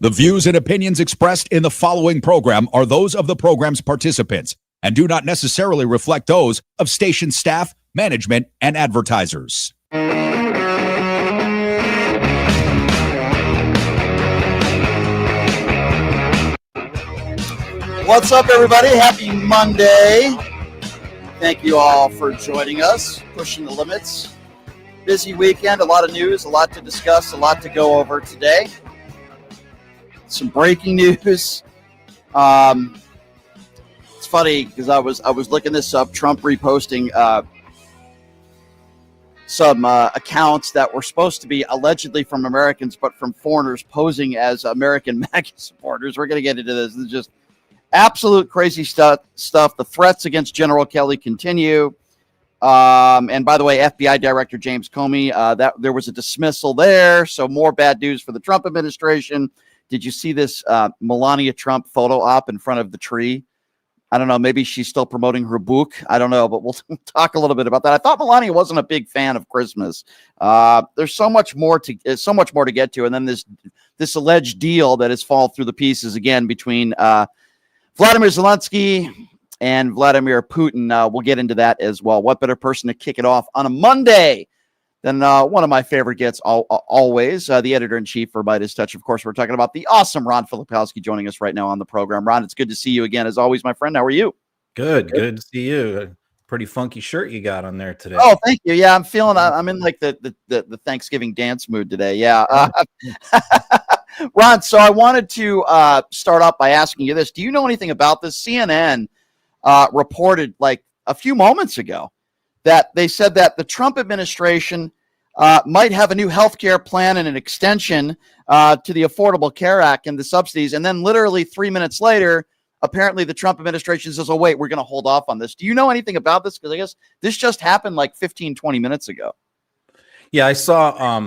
The views and opinions expressed in the following program are those of the program's participants and do not necessarily reflect those of station staff, management, and advertisers. What's up, everybody? Happy Monday. Thank you all for joining us, pushing the limits. Busy weekend, a lot of news, a lot to discuss, a lot to go over today. Some breaking news. It's funny because I was looking this up. Trump reposting some accounts that were supposed to be allegedly from Americans, but from foreigners posing as American MAGA supporters. We're going to get into this. This is just absolute crazy stuff. The threats against General Kelly continue. And by the way, FBI Director James Comey, that there was a dismissal there. So more bad news for the Trump administration. Did you see this Melania Trump photo op in front of the tree? I don't know. Maybe she's still promoting her book. I don't know, but we'll talk a little bit about that. I thought Melania wasn't a big fan of Christmas. There's so much more to get to, and then this alleged deal that has fallen through the pieces again between Vladimir Zelensky and Vladimir Putin. We'll get into that as well. What better person to kick it off on a Monday than one of my favorite gets always, the editor-in-chief for Midas Touch. Of course, we're talking about the awesome Ron Filipowski joining us right now on the program. Ron, it's good to see you again, as always, my friend. How are you? Good to see you. Pretty funky shirt you got on there today. Oh, thank you. Yeah, I'm in like the Thanksgiving dance mood today. Yeah. Ron, so I wanted to start off by asking you this. Do you know anything about this? CNN reported like a few moments ago that they said that the Trump administration might have a new health care plan and an extension to the Affordable Care Act and the subsidies. And then literally 3 minutes later, apparently the Trump administration says, oh, wait, we're going to hold off on this. Do you know anything about this? Because I guess this just happened like 15, 20 minutes ago. Yeah, I saw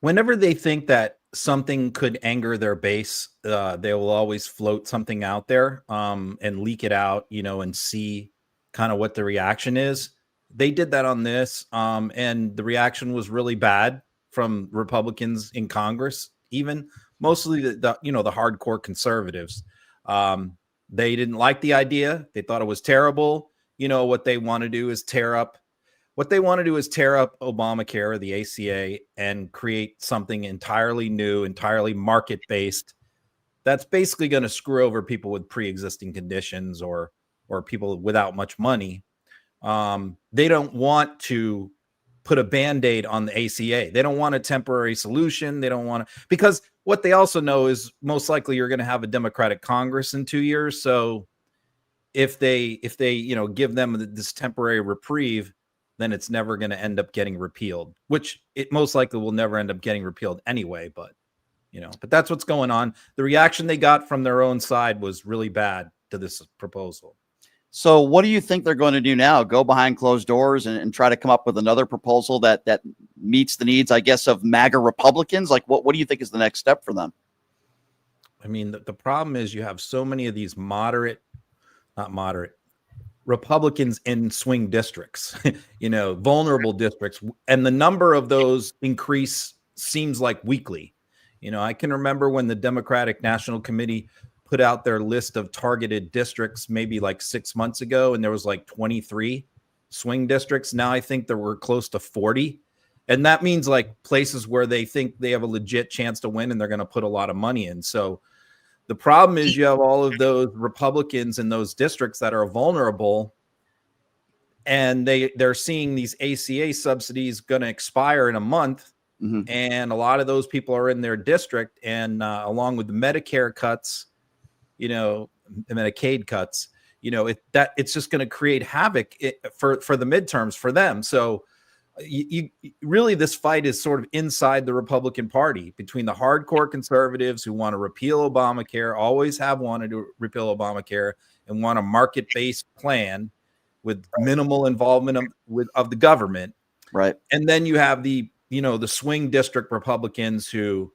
whenever they think that something could anger their base, they will always float something out there and leak it out, and see kind of what the reaction is. They did that on this, and the reaction was really bad from Republicans in Congress, even mostly the hardcore conservatives. They didn't like the idea. They thought it was terrible. What they want to do is tear up Obamacare, the ACA, and create something entirely new, entirely market-based. That's basically going to screw over people with pre-existing conditions or people without much money. They don't want to put a Band-Aid on the ACA. They don't want a temporary solution. They don't want to, because what they also know is most likely you're going to have a Democratic Congress in 2 years. So if they give them this temporary reprieve, then it's never going to end up getting repealed, which it most likely will never end up getting repealed anyway. But that's what's going on. The reaction they got from their own side was really bad to this proposal. So what do you think they're going to do now? Go behind closed doors and try to come up with another proposal that meets the needs, I guess, of MAGA Republicans? Like, what do you think is the next step for them? I mean, the problem is you have so many of these not moderate Republicans in swing districts, vulnerable districts. And the number of those increase seems like weekly. I can remember when the Democratic National Committee put out their list of targeted districts maybe like 6 months ago, and there was like 23 swing districts. Now I think there were close to 40. And that means like places where they think they have a legit chance to win and they're going to put a lot of money in. So the problem is you have all of those Republicans in those districts that are vulnerable, and they're seeing these ACA subsidies going to expire in a month. Mm-hmm. And a lot of those people are in their district, and along with the Medicare cuts, the Medicaid cuts, it's just going to create havoc for the midterms for them. So you really, this fight is sort of inside the Republican Party between the hardcore conservatives who want to repeal Obamacare, always have wanted to repeal Obamacare, and want a market-based plan with minimal involvement of the government. Right. And then you have the swing district Republicans who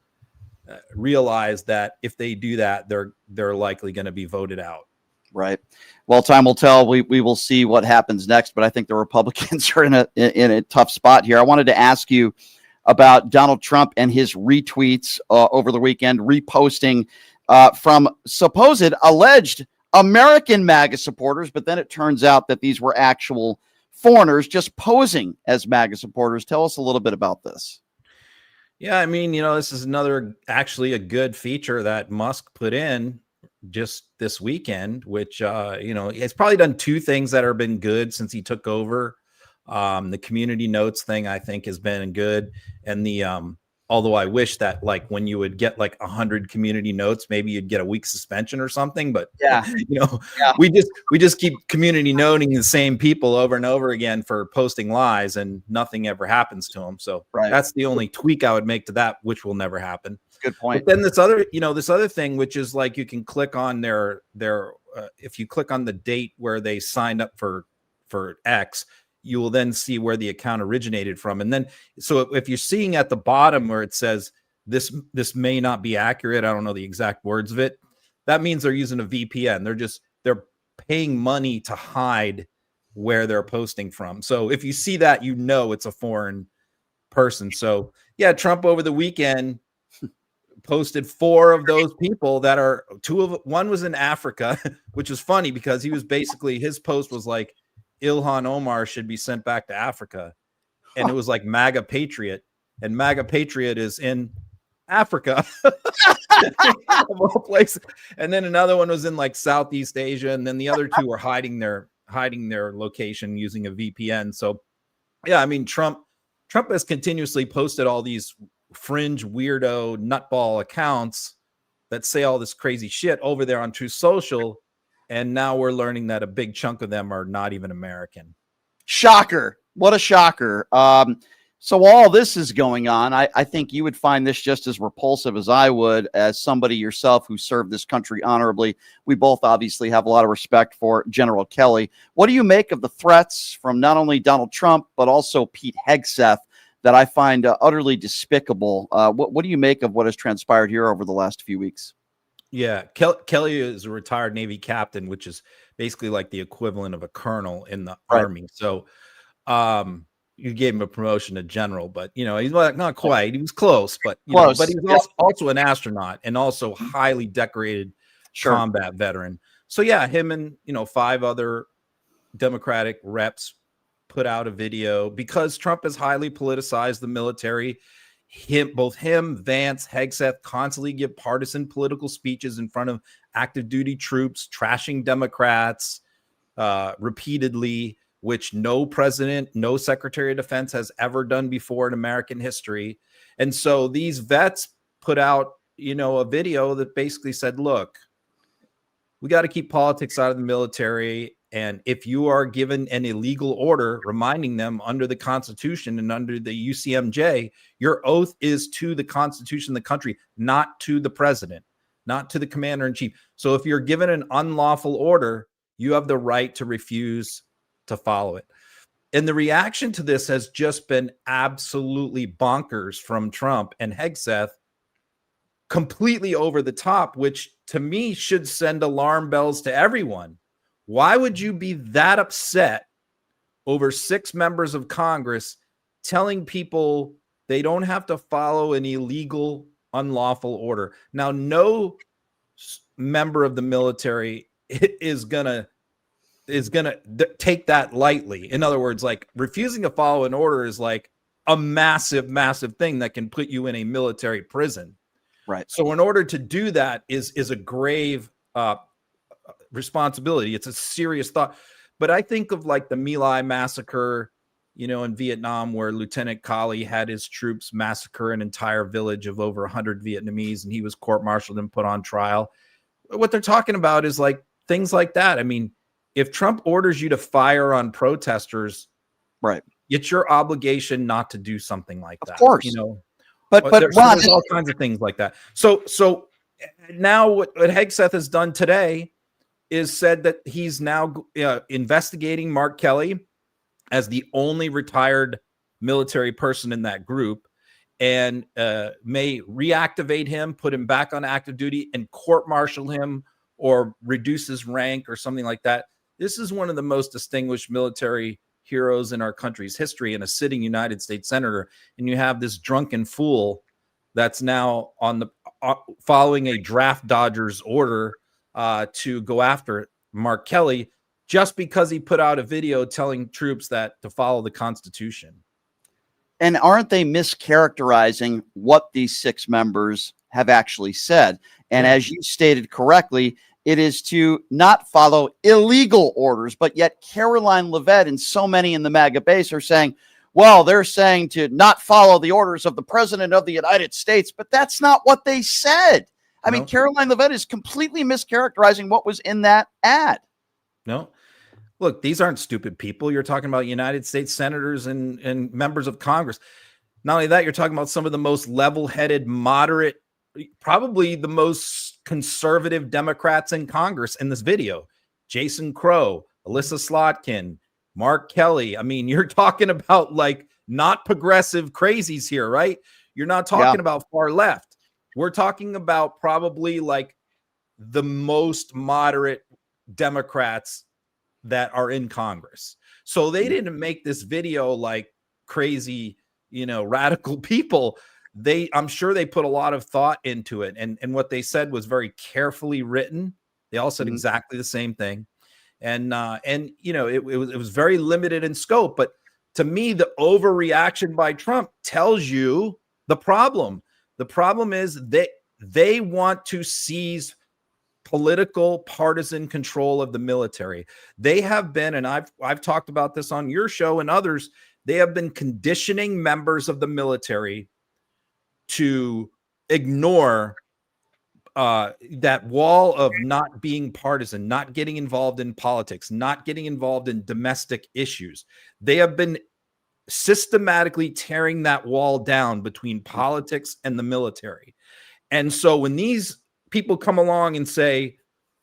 realize that if they do that, they're likely going to be voted out. Right. Well, time will tell. We will see what happens next, but I think the Republicans are in a tough spot here. I wanted to ask you, about Donald Trump and his retweets over the weekend, reposting from supposed alleged American MAGA supporters. But then it turns out that these were actual foreigners just posing as MAGA supporters. Tell us a little bit about this. Yeah, I mean, this is actually a good feature that Musk put in just this weekend, which, he's probably done two things that have been good since he took over. The community notes thing, I think, has been good. And although I wish that when you would get 100 community notes, maybe you'd get a week suspension or something. But yeah, we just keep community noting the same people over and over again for posting lies, and nothing ever happens to them. So that's the only tweak I would make to that, which will never happen. Good point. But then this other thing, which is you can click on their if you click on the date where they signed up for X, you will then see where the account originated from. And then, so if you're seeing at the bottom where it says this may not be accurate, I don't know the exact words of it, that means they're using a VPN. They're paying money to hide where they're posting from. So if you see that, it's a foreign person. So yeah, Trump over the weekend posted 4 of those people that are one was in Africa, which is funny because he was basically, his post was like, Ilhan Omar should be sent back to Africa. And it was like MAGA Patriot, and MAGA Patriot is in Africa of all places. And then another one was in Southeast Asia. And then the other 2 were hiding their location using a VPN. So yeah, I mean, Trump has continuously posted all these fringe weirdo nutball accounts that say all this crazy shit over there on Truth Social. And now we're learning that a big chunk of them are not even American. Shocker. What a shocker. So all this is going on. I think you would find this just as repulsive as I would, as somebody yourself who served this country honorably. We both obviously have a lot of respect for General Kelly. What do you make of the threats from not only Donald Trump, but also Pete Hegseth that I find utterly despicable? What do you make of what has transpired here over the last few weeks? Yeah, Kelly is a retired Navy captain, which is basically like the equivalent of a colonel in the Army. So you gave him a promotion to general, but he's not quite. He was close, but but he was also an astronaut and also highly decorated combat veteran. So yeah, him and 5 other Democratic reps put out a video because Trump has highly politicized the military. Both him, Vance, Hegseth constantly give partisan political speeches in front of active duty troops, trashing Democrats repeatedly, which no president, no secretary of defense has ever done before in American history. And so these vets put out, a video that basically said, look, we got to keep politics out of the military. And if you are given an illegal order, reminding them under the Constitution and under the UCMJ, your oath is to the Constitution of the country, not to the president, not to the commander in chief. So if you're given an unlawful order, you have the right to refuse to follow it. And the reaction to this has just been absolutely bonkers from Trump and Hegseth, completely over the top, which to me should send alarm bells to everyone. Why would you be that upset over 6 members of Congress telling people they don't have to follow an illegal, unlawful order? Now, no member of the military is gonna take that lightly. In other words, refusing to follow an order is like a massive, massive thing that can put you in a military prison. Right. So in order to do that is a grave responsibility. It's a serious thought. But I think of the My Lai massacre, in Vietnam, where Lieutenant Colley had his troops massacre an entire village of over 100 Vietnamese, and he was court-martialed and put on trial. What they're talking about is things like that. I mean, if Trump orders you to fire on protesters, right, it's your obligation not to do something like that. Of course. But there's all kinds of things like that. So now what Hegseth has done today is said that he's now investigating Mark Kelly as the only retired military person in that group, and may reactivate him, put him back on active duty, and court-martial him or reduce his rank or something like that. This is one of the most distinguished military heroes in our country's history and a sitting United States senator, and you have this drunken fool that's now on the following a draft dodger's order to go after Mark Kelly just because he put out a video telling troops that to follow the Constitution. And aren't they mischaracterizing what these 6 members have actually said? And as you stated correctly, it is to not follow illegal orders, but yet Caroline Leavitt and so many in the MAGA base are saying, well, they're saying to not follow the orders of the President of the United States, but that's not what they said. I mean, Caroline Leavitt is completely mischaracterizing what was in that ad. No. Look, these aren't stupid people. You're talking about United States senators and members of Congress. Not only that, you're talking about some of the most level-headed, moderate, probably the most conservative Democrats in Congress in this video. Jason Crow, Alyssa Slotkin, Mark Kelly. I mean, you're talking about like not progressive crazies here, right? You're not talking about far left. We're talking about probably like the most moderate Democrats that are in Congress. So they didn't make this video like crazy, radical people. I'm sure they put a lot of thought into it. And what they said was very carefully written. They all said exactly the same thing. And it was very limited in scope. But to me, the overreaction by Trump tells you the problem. The problem is they want to seize political partisan control of the military. They have been, and I've talked about this on your show and others, they have been conditioning members of the military to ignore that wall of not being partisan, not getting involved in politics, not getting involved in domestic issues. They have been systematically tearing that wall down between politics and the military. And so when these people come along and say,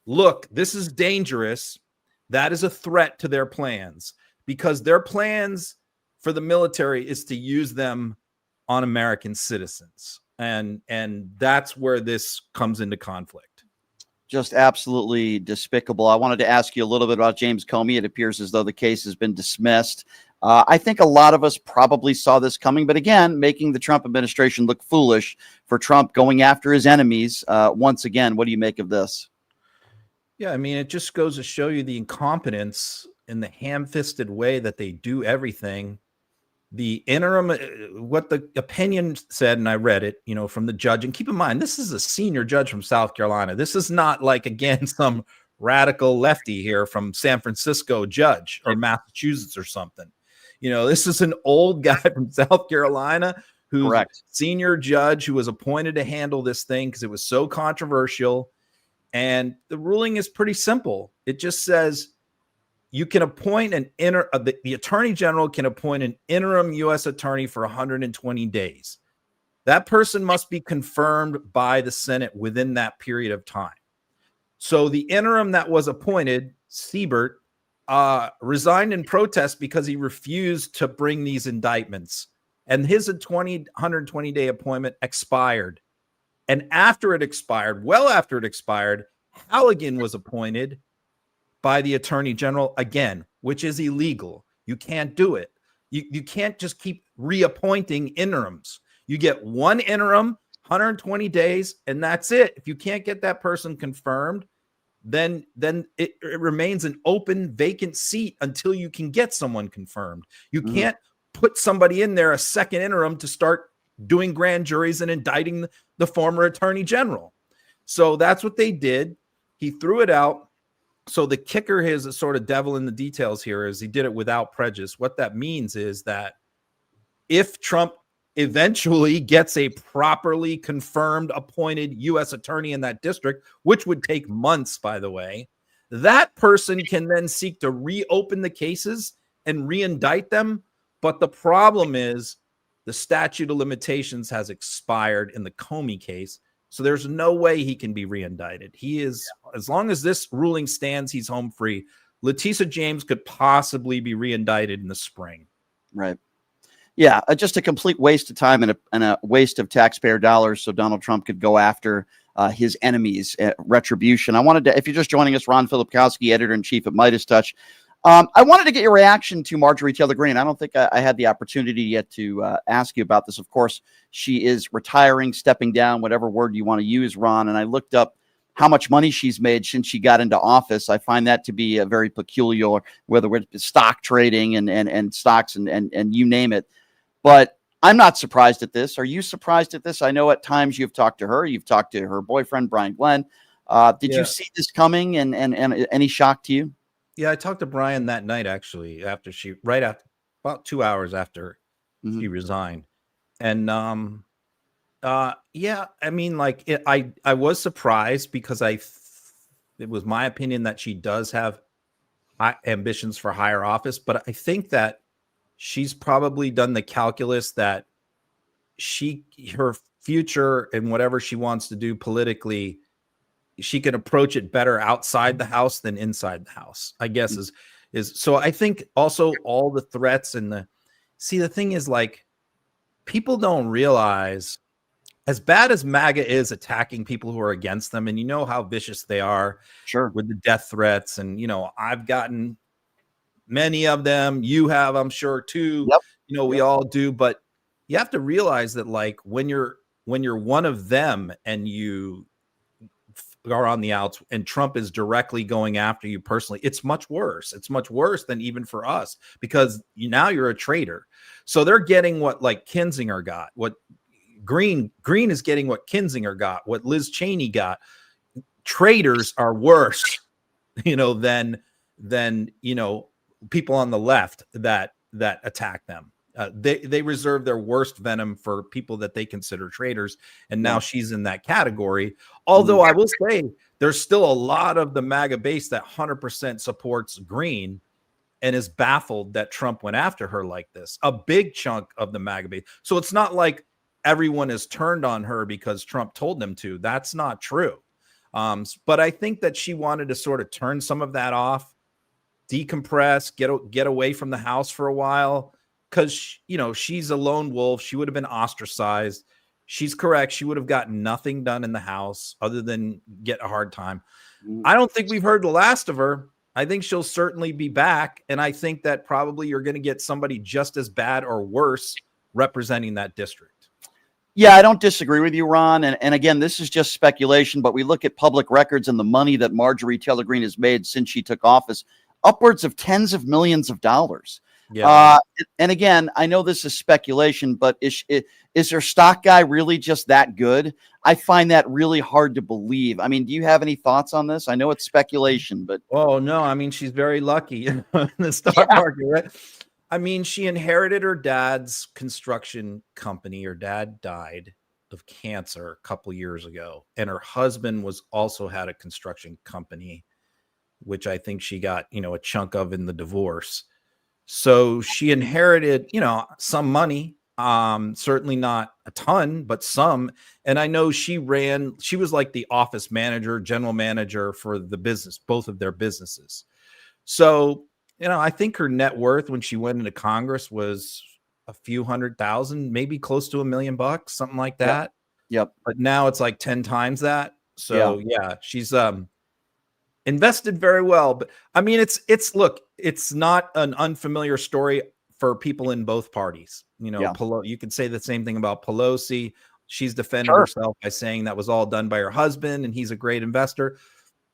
look, this is dangerous, that is a threat to their plans, because their plans for the military is to use them on American citizens. And that's where this comes into conflict. Just absolutely despicable. I wanted to ask you a little bit about James Comey. It appears as though the case has been dismissed. I think a lot of us probably saw this coming, but again, making the Trump administration look foolish for Trump going after his enemies. Once again, what do you make of this? Yeah, I mean, it just goes to show you the incompetence in the ham-fisted way that they do everything. The interim, what the opinion said, and I read it, from the judge. And keep in mind, this is a senior judge from South Carolina. This is not like, again, some radical lefty here from San Francisco judge or Massachusetts or something. This is an old guy from South Carolina who's a senior judge who was appointed to handle this thing because it was so controversial. And the ruling is pretty simple. It just says you can appoint the attorney general can appoint an interim U.S. attorney for 120 days. That person must be confirmed by the Senate within that period of time. So the interim that was appointed, Siebert, resigned in protest because he refused to bring these indictments. And his 120-day appointment expired. And after it expired, well after it expired, Halligan was appointed by the attorney general again, which is illegal. You can't do it. You can't just keep reappointing interims. You get one interim, 120 days, and that's it. If you can't get that person confirmed, then it remains an open, vacant seat until you can get someone confirmed. You can't put somebody in there, a second interim, to start doing grand juries and indicting the former attorney general. So that's what they did. He threw it out. So the kicker is a sort of devil in the details here is he did it without prejudice. What that means is that if Trump eventually gets a properly confirmed appointed U.S. attorney in that district, which would take months, by the way, that person can then seek to reopen the cases and reindict them. But the problem is the statute of limitations has expired in the Comey case. So there's no way he can be reindicted. He is, as long as this ruling stands, he's home free. Letitia James could possibly be reindicted in the spring. Right. Yeah, just a complete waste of time and a waste of taxpayer dollars so Donald Trump could go after his enemies, retribution. I wanted to, if you're just joining us, Ron Filipkowski, editor-in-chief at Midas Touch. I wanted to get your reaction to Marjorie Taylor Greene. I don't think I had the opportunity yet to ask you about this. Of course, she is retiring, stepping down, whatever word you want to use, Ron. And I looked up how much money she's made since she got into office. I find that to be a very peculiar, whether it's stock trading and stocks and you name it. But I'm not surprised at this. Are you surprised at this? I know at times you've talked to her. You've talked to her boyfriend, Brian Glenn. Did you see this coming and any shock to you? Yeah, I talked to Brian that night, actually, right after, about 2 hours after she resigned. And yeah, I mean, like I was surprised because it was my opinion that she does have high ambitions for higher office, but I think that she's probably done the calculus that her future and whatever she wants to do politically, she can approach it better outside the house than inside the house, I guess is so. I think also all the threats and the thing is, like, people don't realize, as bad as MAGA is attacking people who are against them, and you know how vicious they are, sure, with the death threats, and I've gotten many of them. You have, I'm sure, too. Yep. We all do, but you have to realize that, like, when you're one of them and you are on the outs and Trump is directly going after you personally, it's much worse. It's much worse than even for us, because now you're a traitor. So they're getting what, like, Kinzinger got, what Green is getting, what Kinzinger got, what Liz Cheney got. Traitors are worse, than people on the left that attack them. They reserve their worst venom for people that they consider traitors, and now she's in that category. Although I will say there's still a lot of the MAGA base that 100% supports Green and is baffled that Trump went after her like this. A big chunk of the MAGA base. So it's not like everyone is turned on her because Trump told them to. That's not true. But I think that she wanted to sort of turn some of that off, decompress, get away from the house for a while. Because, she's a lone wolf. She would have been ostracized. She's correct. She would have gotten nothing done in the house other than get a hard time. I don't think we've heard the last of her. I think she'll certainly be back. And I think that probably you're going to get somebody just as bad or worse representing that district. Yeah, I don't disagree with you, Ron. And again, this is just speculation, but we look at public records and the money that Marjorie Taylor Greene has made since she took office, upwards of tens of millions of dollars. Yeah. And again, I know this is speculation, but is her stock guy really just that good? I find that really hard to believe. I mean, do you have any thoughts on this? I know it's speculation, but oh no, I mean, she's very lucky in the stock market, right? I mean, she inherited her dad's construction company. Her dad died of cancer a couple years ago, and her husband also had a construction company, which I think she got a chunk of in the divorce. So she inherited, some money, certainly not a ton, but some. And I know she was like the office manager, general manager for the business, both of their businesses. So, I think her net worth when she went into Congress was a few $100,000, maybe close to $1 million, something like that. Yep. But now it's like 10 times that. So yeah she's, invested very well. But I mean, look, it's not an unfamiliar story for people in both parties. You could say the same thing about Pelosi. She's defended herself by saying that was all done by her husband and he's a great investor.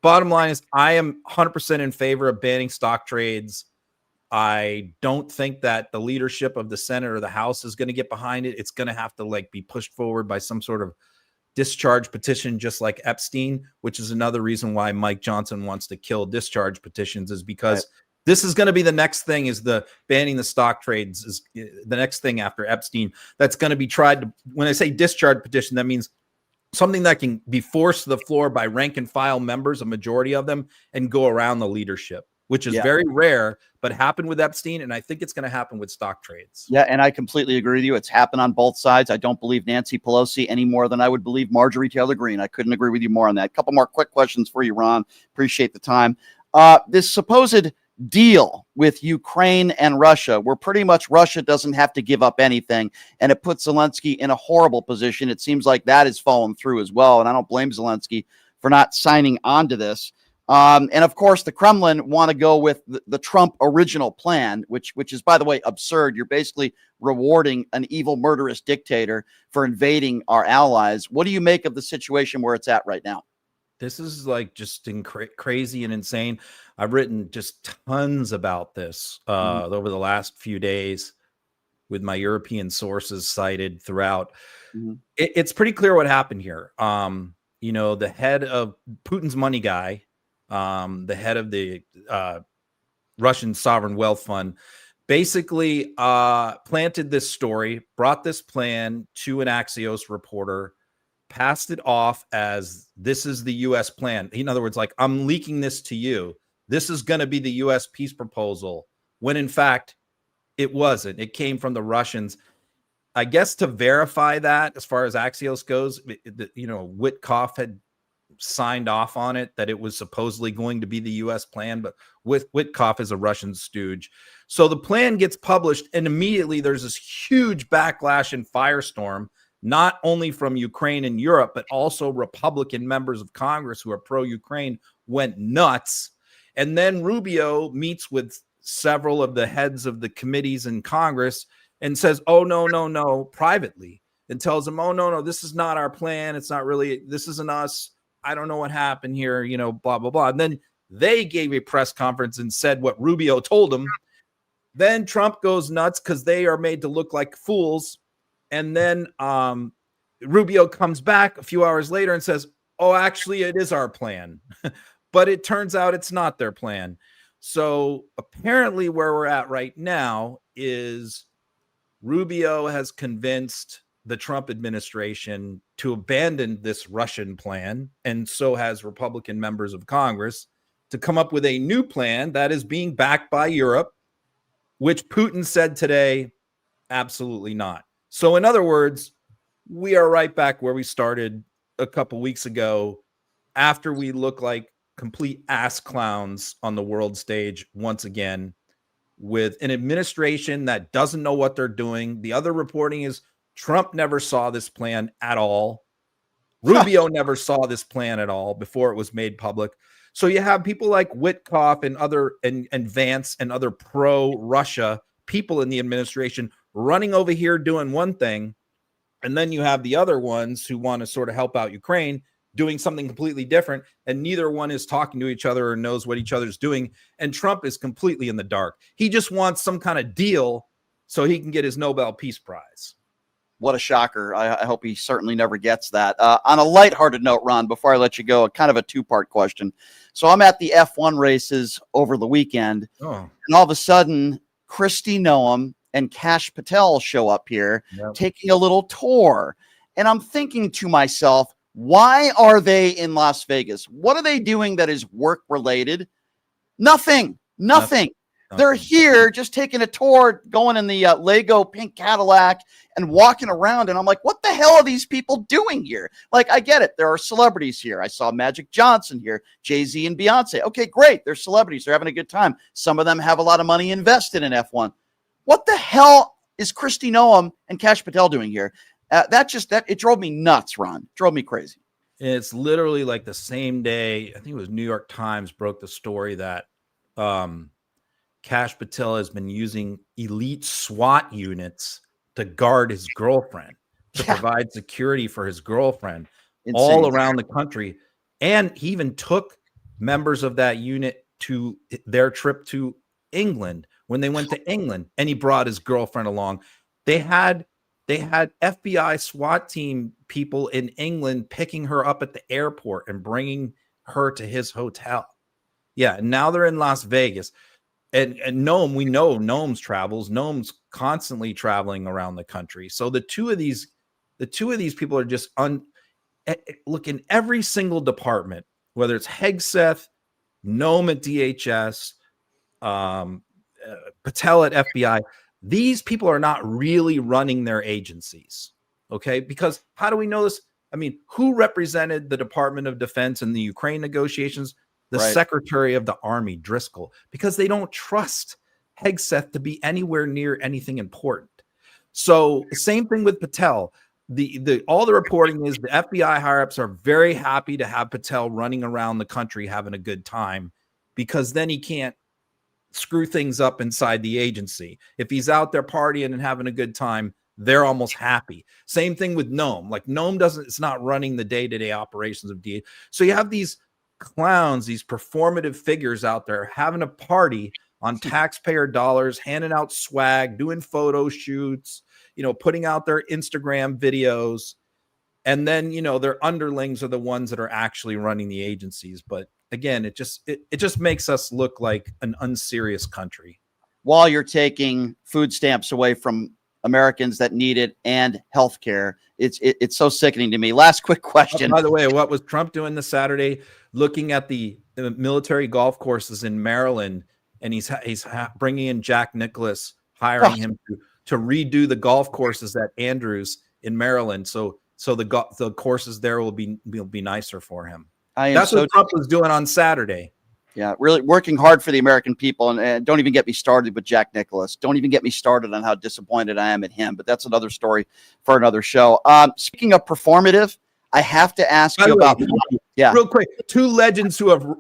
Bottom line is, I am 100% in favor of banning stock trades. I don't think that the leadership of the Senate or the House is going to get behind it. It's going to have to be pushed forward by some sort of discharge petition, just like Epstein, which is another reason why Mike Johnson wants to kill discharge petitions, is because this is going to be the next thing, is the banning the stock trades is the next thing after Epstein. That's going to be tried. When I say discharge petition, that means something that can be forced to the floor by rank and file members, a majority of them, and go around the leadership, which is very rare, but happened with Epstein. And I think it's going to happen with stock trades. Yeah. And I completely agree with you. It's happened on both sides. I don't believe Nancy Pelosi any more than I would believe Marjorie Taylor Greene. I couldn't agree with you more on that. A couple more quick questions for you, Ron. Appreciate the time. This supposed deal with Ukraine and Russia, where pretty much Russia doesn't have to give up anything, and it puts Zelensky in a horrible position. It seems like that has fallen through as well. And I don't blame Zelensky for not signing on to this. And of course, the Kremlin want to go with the Trump original plan, which is, by the way, absurd. You're basically rewarding an evil, murderous dictator for invading our allies. What do you make of the situation where it's at right now? This is like just crazy and insane. I've written just tons about this over the last few days with my European sources cited throughout. It's pretty clear what happened here. The head of Putin's money guy, the head of the Russian Sovereign Wealth Fund, basically planted this story, brought this plan to an Axios reporter, passed it off as this is the U.S. plan. In other words, like, I'm leaking this to you. This is going to be the U.S. peace proposal, when in fact it wasn't. It came from the Russians. I guess to verify that, as far as Axios goes, Witkoff had signed off on it, that it was supposedly going to be the U.S. plan, but Witkoff is a Russian stooge. So the plan gets published, and immediately there's this huge backlash and firestorm, not only from Ukraine and Europe, but also Republican members of Congress who are pro-Ukraine went nuts. And then Rubio meets with several of the heads of the committees in Congress and says, oh, no, privately, and tells them, oh, no, this is not our plan. It's not really, this isn't us. I don't know what happened here, blah, blah, blah. And then they gave a press conference and said what Rubio told them. Then Trump goes nuts because they are made to look like fools. And then Rubio comes back a few hours later and says, oh, actually, it is our plan. But it turns out it's not their plan. So apparently where we're at right now is Rubio has convinced the Trump administration to abandon this Russian plan, and so has Republican members of Congress, to come up with a new plan that is being backed by Europe, which Putin said today, absolutely not. So in other words, we are right back where we started a couple weeks ago, after we look like complete ass clowns on the world stage once again, with an administration that doesn't know what they're doing. The other reporting is Trump never saw this plan at all. Rubio never saw this plan at all before it was made public. So you have people like Witkoff and other and Vance and other pro-Russia people in the administration running over here doing one thing, and then you have the other ones who want to sort of help out Ukraine doing something completely different, and neither one is talking to each other or knows what each other's doing, and Trump is completely in the dark. He just wants some kind of deal so he can get his Nobel Peace Prize. What a shocker. I hope he certainly never gets that. On a lighthearted note, Ron, before I let you go, kind of a two-part question. So I'm at the F1 races over the weekend, and all of a sudden, Kristi Noem and Kash Patel show up here, taking a little tour. And I'm thinking to myself, why are they in Las Vegas? What are they doing that is work-related? Nothing. They're here just taking a tour, going in the Lego pink Cadillac and walking around. And I'm like, what the hell are these people doing here? Like, I get it. There are celebrities here. I saw Magic Johnson here, Jay-Z and Beyonce. Okay, great. They're celebrities. They're having a good time. Some of them have a lot of money invested in F1. What the hell is Kristi Noem and Kash Patel doing here? It drove me nuts, Ron. It drove me crazy. It's literally like the same day, I think it was New York Times broke the story that Kash Patel has been using elite SWAT units to guard his girlfriend, to provide security for his girlfriend all around the country. And he even took members of that unit to their trip to England when they went to England, and he brought his girlfriend along. They had FBI SWAT team people in England picking her up at the airport and bringing her to his hotel. Yeah, and now they're in Las Vegas. And Noem, we know Noem's travels. Noem's constantly traveling around the country. So the two of these people are just look in every single department, whether it's Hegseth, Noem at DHS, Patel at FBI. These people are not really running their agencies, okay? Because how do we know this? I mean, who represented the Department of Defense in the Ukraine negotiations? The Secretary of the Army, Driscoll, because they don't trust Hegseth to be anywhere near anything important. So same thing with Patel. the all the reporting is the FBI higher-ups are very happy to have Patel running around the country having a good time, because then he can't screw things up inside the agency. If he's out there partying and having a good time, they're almost happy. Same thing with Nome. Like Nome it's not running the day-to-day operations of DA. So you have these clowns, these performative figures out there having a party on taxpayer dollars, handing out swag, doing photo shoots, putting out their Instagram videos. And then, their underlings are the ones that are actually running the agencies. But again, it just makes us look like an unserious country. While you're taking food stamps away from Americans that need it and healthcare, it's so sickening to me. Last quick question. By the way, what was Trump doing this Saturday? Looking at the military golf courses in Maryland, and he's bringing in Jack Nicklaus, hiring him to redo the golf courses at Andrews in Maryland. So the courses there will be nicer for him. That's what Trump was doing on Saturday. Yeah, really working hard for the American people. And don't even get me started with Jack Nicklaus. Don't even get me started on how disappointed I am at him. But that's another story for another show. Speaking of performative, I have to ask you about real quick. Two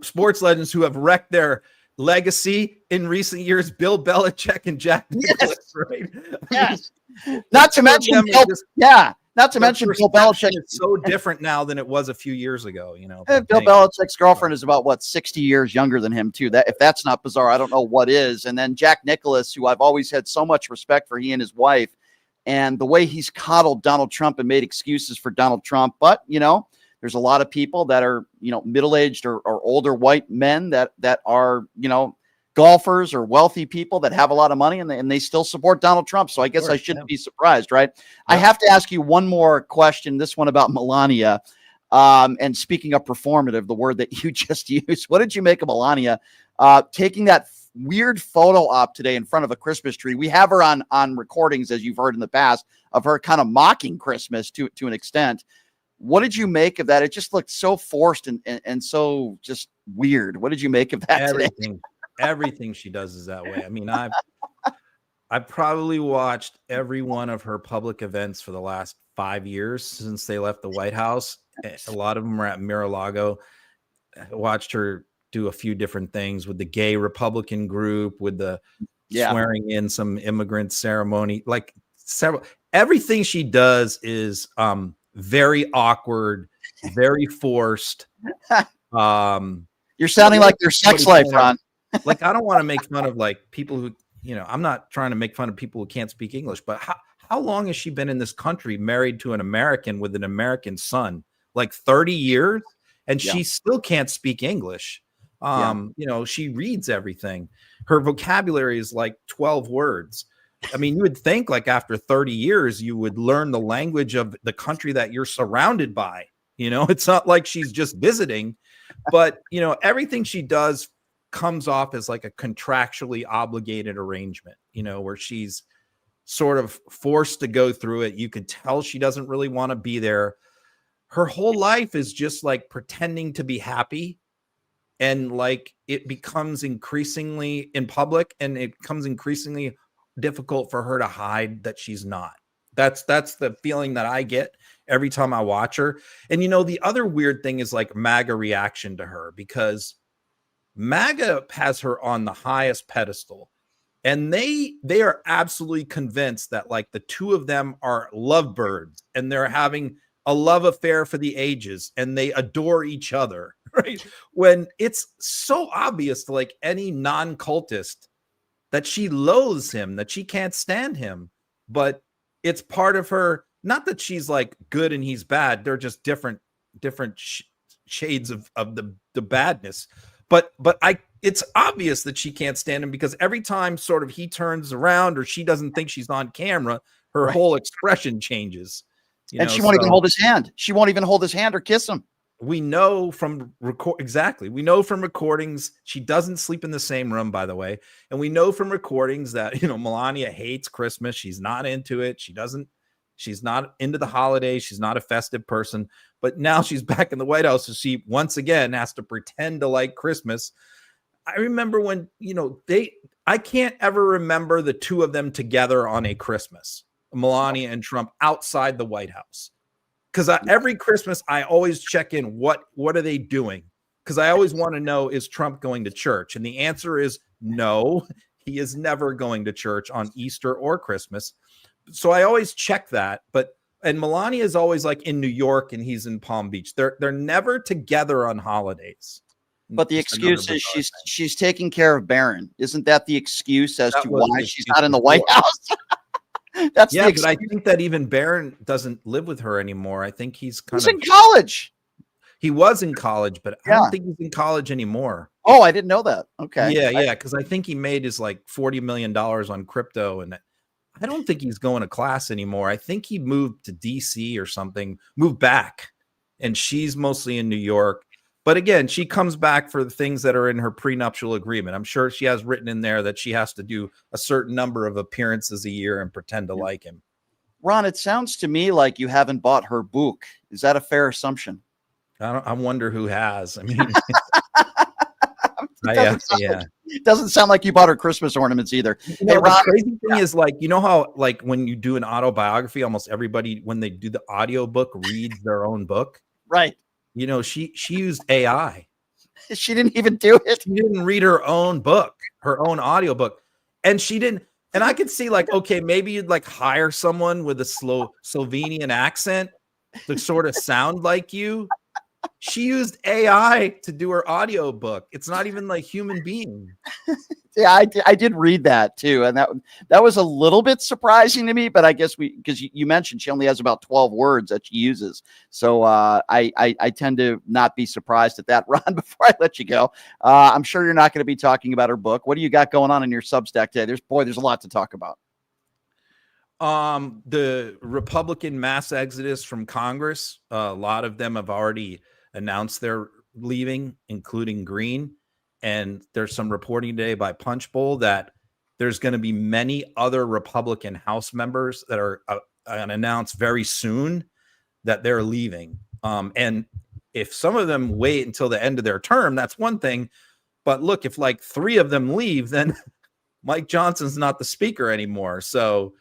sports legends who have wrecked their legacy in recent years: Bill Belichick and Jack Nicklaus. Yes. Right? Yes. Not to mention Bill Belichick is so different now than it was a few years ago. Bill Belichick's girlfriend is about 60 years younger than him too. That if that's not bizarre, I don't know what is. And then Jack Nicklaus, who I've always had so much respect for, he and his wife, and the way he's coddled Donald Trump and made excuses for Donald Trump. But there's a lot of people that are middle-aged or older white men that are golfers or wealthy people that have a lot of money, and they still support Donald Trump. So I guess I shouldn't be surprised, right? Yeah. I have to ask you one more question, this one about Melania. And speaking of performative, the word that you just used, what did you make of Melania taking that weird photo op today in front of a Christmas tree? We have her on recordings, as you've heard in the past, of her kind of mocking Christmas to an extent. What did you make of that? It just looked so forced and so just weird. What did you make of that today? Everything she does is that way. I mean, I've probably watched every one of her public events for the last 5 years since they left the White House. A lot of them are at Mar-a-Lago. I watched her do a few different things with the gay Republican group, with the swearing in some immigrant ceremony, like everything she does is very awkward, very forced. You're sounding like their sex life, Ron. Like, I don't want to make fun of people who, I'm not trying to make fun of people who can't speak English, but how long has she been in this country, married to an American with an American son? Like 30 years, and she still can't speak English. She reads everything. Her vocabulary is like 12 words. I mean, you would think like after 30 years, you would learn the language of the country that you're surrounded by. It's not like she's just visiting, but everything she does comes off as like a contractually obligated arrangement, where she's sort of forced to go through it. You could tell she doesn't really want to be there. Her whole life is just like pretending to be happy. And like it becomes increasingly in public, and it becomes increasingly difficult for her to hide that she's not. That's the feeling that I get every time I watch her. And the other weird thing is like MAGA reaction to her, because MAGA has her on the highest pedestal, and they are absolutely convinced that like the two of them are lovebirds, and they're having a love affair for the ages, and they adore each other, right? When it's so obvious to like any non-cultist that she loathes him, that she can't stand him, but it's part of her. Not that she's like good and he's bad. They're just different shades of the badness. But it's obvious that she can't stand him, because every time sort of he turns around or she doesn't think she's on camera, her whole expression changes. She won't even hold his hand. She won't even hold his hand or kiss him. We know from We know from recordings, she doesn't sleep in the same room, by the way. And we know from recordings that, Melania hates Christmas. She's not into it. She's not into the holidays. She's not a festive person. But now she's back in the White House, so she once again has to pretend to like Christmas. I remember when, I can't ever remember the two of them together on a Christmas. Melania and Trump outside the White House. Because every Christmas, I always check in. What are they doing? Because I always want to know, is Trump going to church? And the answer is no. He is never going to church on Easter or Christmas. So I always check that. And Melania is always like in New York and he's in Palm Beach. They're never together on holidays. But the excuse is she's taking care of Barron. Isn't that the excuse as to why she's not in the White House? That's yeah, but I think that even Barron doesn't live with her anymore. I think he's in college. He was in college, but I don't think he's in college anymore. Oh, I didn't know that. Okay. Yeah, because I think he made his like $40 million on crypto, and I don't think he's going to class anymore. I think he moved to DC or something, moved back, and she's mostly in New York. But again, she comes back for the things that are in her prenuptial agreement. I'm sure she has written in there that she has to do a certain number of appearances a year and pretend to like him. Ron, it sounds to me like you haven't bought her book. Is that a fair assumption? I wonder who has. I mean, it doesn't sound like you bought her Christmas ornaments either. Hey, Ron, the crazy thing is, like, you know how, like, when you do an autobiography, almost everybody, when they do the audio book, reads their own book. Right. You know, she used AI. She didn't even do it. She didn't read her own book, her own audio book. And she didn't. And I could see, like, okay, maybe you'd like hire someone with a Slovenian accent to sort of sound like you. She used AI to do her audio book. It's not even like human being. Yeah, I did read that too, and that was a little bit surprising to me. But I guess because you mentioned she only has about 12 words that she uses, so I tend to not be surprised at that. Ron, before I let you go, I'm sure you're not going to be talking about her book. What do you got going on in your Substack today? There's a lot to talk about. The Republican mass exodus from Congress. A lot of them have already announced they're leaving, including Green. And there's some reporting today by Punchbowl that there's going to be many other Republican House members that are announced very soon that they're leaving. And if some of them wait until the end of their term, that's one thing. But look, if like 3 of them leave, then Mike Johnson's not the speaker anymore. So,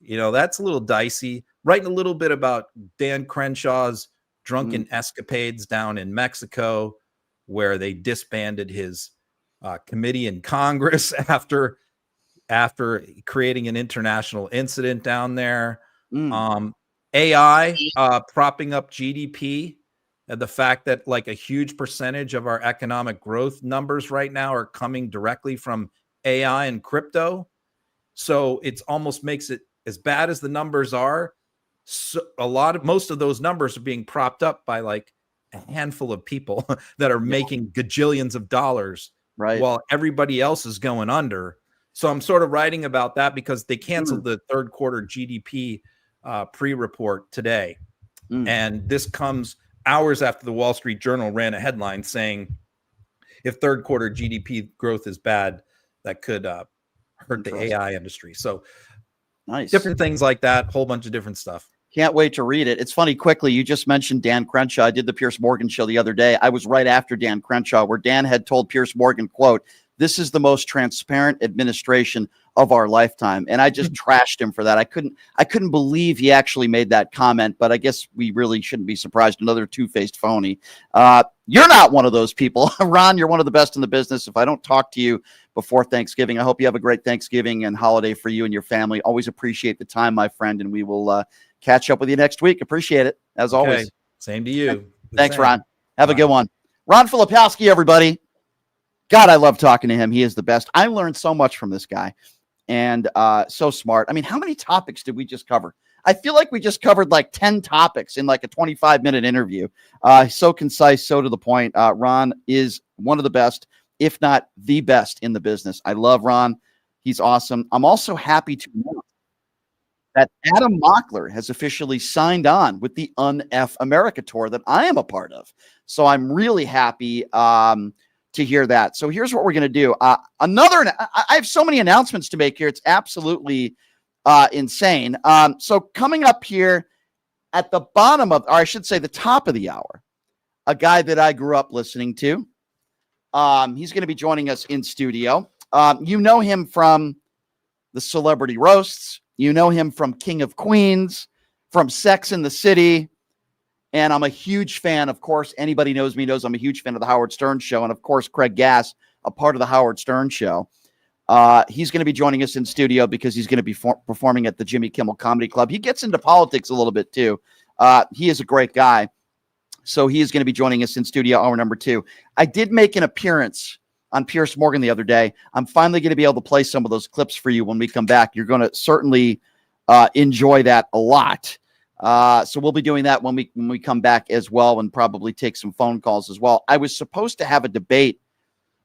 you know, that's a little dicey. Writing a little bit about Dan Crenshaw's drunken escapades down in Mexico, where they disbanded his committee in Congress after creating an international incident down there. AI propping up GDP, and the fact that like a huge percentage of our economic growth numbers right now are coming directly from AI and crypto. So it's almost makes it, as bad as the numbers are, so most of those numbers are being propped up by like a handful of people that are making gajillions of dollars, right, while everybody else is going under. So I'm sort of writing about that because they canceled the third quarter GDP pre-report today. And this comes hours after the Wall Street Journal ran a headline saying if third quarter GDP growth is bad, that could hurt the AI industry. So nice. Different things like that, whole bunch of different stuff. Can't wait to read it. It's funny, quickly, you just mentioned Dan Crenshaw. I did the Piers Morgan show the other day. I was right after Dan Crenshaw, where Dan had told Piers Morgan, quote, "This is the most transparent administration of our lifetime." And I just trashed him for that. I couldn't believe he actually made that comment, but I guess we really shouldn't be surprised. Another two-faced phony. You're not one of those people. Ron, you're one of the best in the business. If I don't talk to you before Thanksgiving, I hope you have a great Thanksgiving and holiday for you and your family. Always appreciate the time, my friend, and we will catch up with you next week. Appreciate it, as always. Same to you. Thanks, Ron. Have a good one. Ron Filipowski, everybody. God, I love talking to him. He is the best. I learned so much from this guy, and so smart. I mean, how many topics did we just cover? I feel like we just covered like 10 topics in like a 25-minute interview. So concise, so to the point. Ron is one of the best, if not the best in the business. I love Ron. He's awesome. I'm also happy to know that Adam Mockler has officially signed on with the Un-F America tour that I am a part of. So I'm really happy to hear that. So here's what we're going to do. I have so many announcements to make here. It's absolutely insane. So coming up here at the bottom of, or I should say the top of the hour, a guy that I grew up listening to. He's going to be joining us in studio. You know him from the Celebrity Roasts, You know him from King of Queens, from Sex and the City. And I'm a huge fan. Of course, anybody knows me knows I'm a huge fan of the Howard Stern Show. And of course, Craig Gass, a part of the Howard Stern Show. He's going to be joining us in studio because he's going to be performing at the Jimmy Kimmel Comedy Club. He gets into politics a little bit too. He is a great guy. So he is going to be joining us in studio hour number 2. I did make an appearance on Piers Morgan the other day. I'm finally going to be able to play some of those clips for you when we come back. You're going to certainly enjoy that a lot. So we'll be doing that when we come back as well, and probably take some phone calls as well. I was supposed to have a debate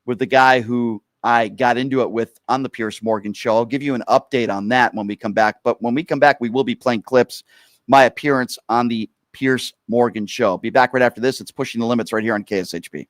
with the guy who I got into it with on the Piers Morgan Show. I'll give you an update on that when we come back. But when we come back, we will be playing clips, my appearance on the Piers Morgan Show. Be back right after this. It's Pushing the Limits right here on KSHP.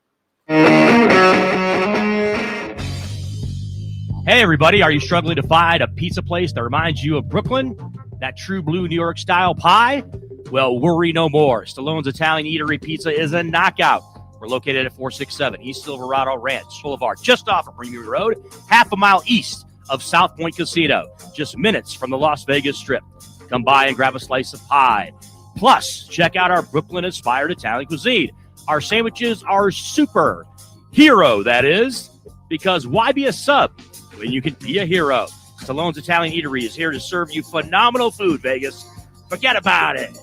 Hey, everybody. Are you struggling to find a pizza place that reminds you of Brooklyn? That true blue New York style pie? Well, worry no more. Stallone's Italian Eatery Pizza is a knockout. We're located at 467 East Silverado Ranch Boulevard, just off of Premier Road, half a mile east of South Point Casino, just minutes from the Las Vegas Strip. Come by and grab a slice of pie. Plus, check out our Brooklyn-inspired Italian cuisine. Our sandwiches are super. Hero, that is. Because why be a sub when you can be a hero? Stallone's Italian Eatery is here to serve you phenomenal food, Vegas. Forget about it.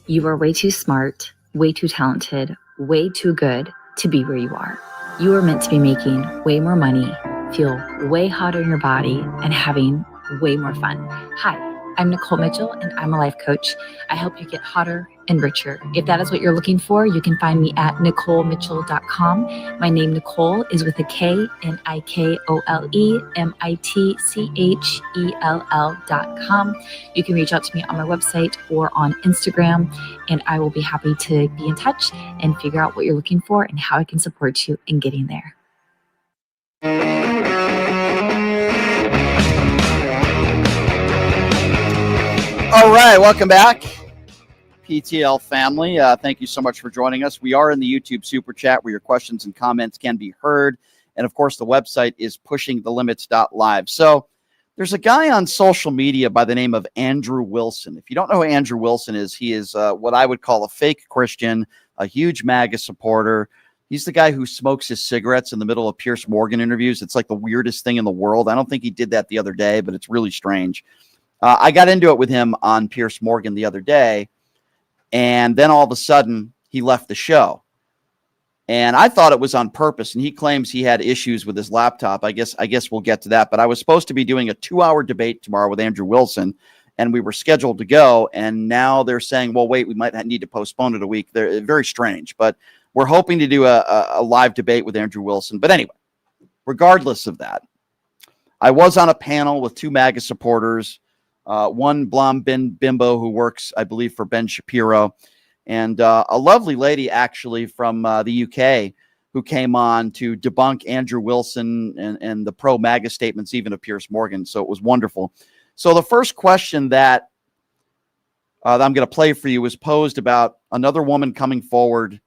You are way too smart, way too talented, way too good to be where you are. You are meant to be making way more money, feel way hotter in your body, and having way more fun. Hi, I'm Nicole Mitchell, and I'm a life coach. I help you get hotter and richer. If that is what you're looking for, you can find me at NicoleMitchell.com. My name, Nicole, is with a K, NICOLE, MITCHELL.com. You can reach out to me on my website or on Instagram, and I will be happy to be in touch and figure out what you're looking for and how I can support you in getting there. All right, welcome back, PTL family. Thank you so much for joining us. We are in the YouTube Super Chat where your questions and comments can be heard. And, of course, the website is pushingthelimits.live. So there's a guy on social media by the name of Andrew Wilson. If you don't know who Andrew Wilson is, he is what I would call a fake Christian, a huge MAGA supporter. He's the guy who smokes his cigarettes in the middle of Piers Morgan interviews. It's like the weirdest thing in the world. I don't think he did that the other day, but it's really strange. I got into it with him on Piers Morgan the other day, and then all of a sudden he left the show. And I thought it was on purpose, and he claims he had issues with his laptop. I guess we'll get to that. But I was supposed to be doing a 2-hour debate tomorrow with Andrew Wilson, and we were scheduled to go. And now they're saying, well, wait, we might need to postpone it a week. They're very strange, but we're hoping to do a live debate with Andrew Wilson. But anyway, regardless of that, I was on a panel with 2 MAGA supporters. One blonde bimbo who works, I believe, for Ben Shapiro, and a lovely lady actually from the UK who came on to debunk Andrew Wilson and the pro-MAGA statements even of Piers Morgan. So it was wonderful. So the first question that I'm going to play for you was posed about another woman coming forward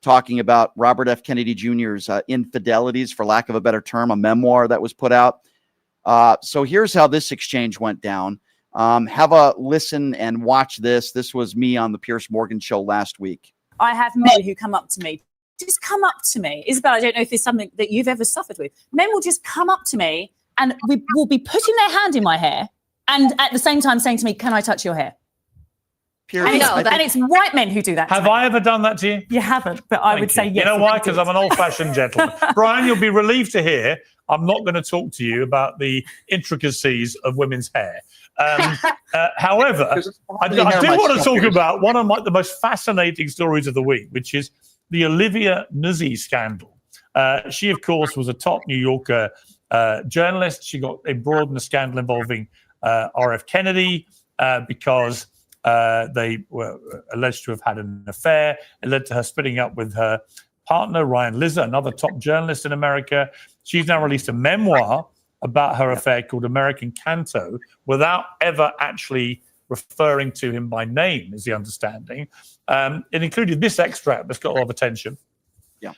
talking about Robert F. Kennedy Jr.'s infidelities, for lack of a better term, a memoir that was put out. So here's how this exchange went down. Have a listen and watch this. This was me on the Piers Morgan Show last week. I have men who come up to me. Just come up to me. Isabel, I don't know if there's something that you've ever suffered with. Men will just come up to me and we will be putting their hand in my hair and at the same time saying to me, can I touch your hair? And it's white men who do that. Have I ever done that to you? You haven't, but I would say yes. You know why? Because I'm an old-fashioned gentleman. Brian, you'll be relieved to hear I'm not going to talk to you about the intricacies of women's hair. However, I do want to talk about one of the most fascinating stories of the week, which is the Olivia Nuzzi scandal. She, of course, was a top New Yorker journalist. She got embroiled in a scandal involving R.F. Kennedy because they were alleged to have had an affair. It led to her splitting up with her partner, Ryan Lizza, another top journalist in America. She's now released a memoir about her affair called American Canto without ever actually referring to him by name, is the understanding. It included this extract that's got a lot of attention. Yeah.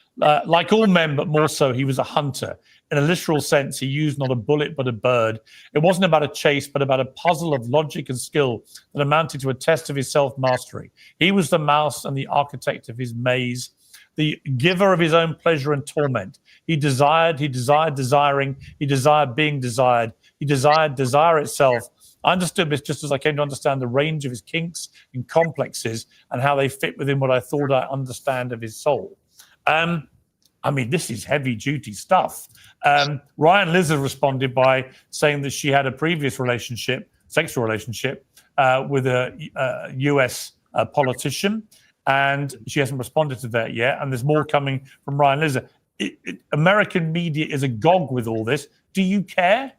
Like all men, but more so, he was a hunter. In a literal sense, he used not a bullet, but a bird. It wasn't about a chase, but about a puzzle of logic and skill that amounted to a test of his self-mastery. He was the mouse and the architect of his maze, the giver of his own pleasure and torment. He desired desiring, he desired being desired, he desired desire itself. I understood this just as I came to understand the range of his kinks and complexes and how they fit within what I thought I understand of his soul. I mean, this is heavy-duty stuff. Ryan Lizard responded by saying that she had a previous sexual relationship, with a U.S. politician, and she hasn't responded to that yet. And there's more coming from Ryan Lizard. American media is agog with all this. Do you care?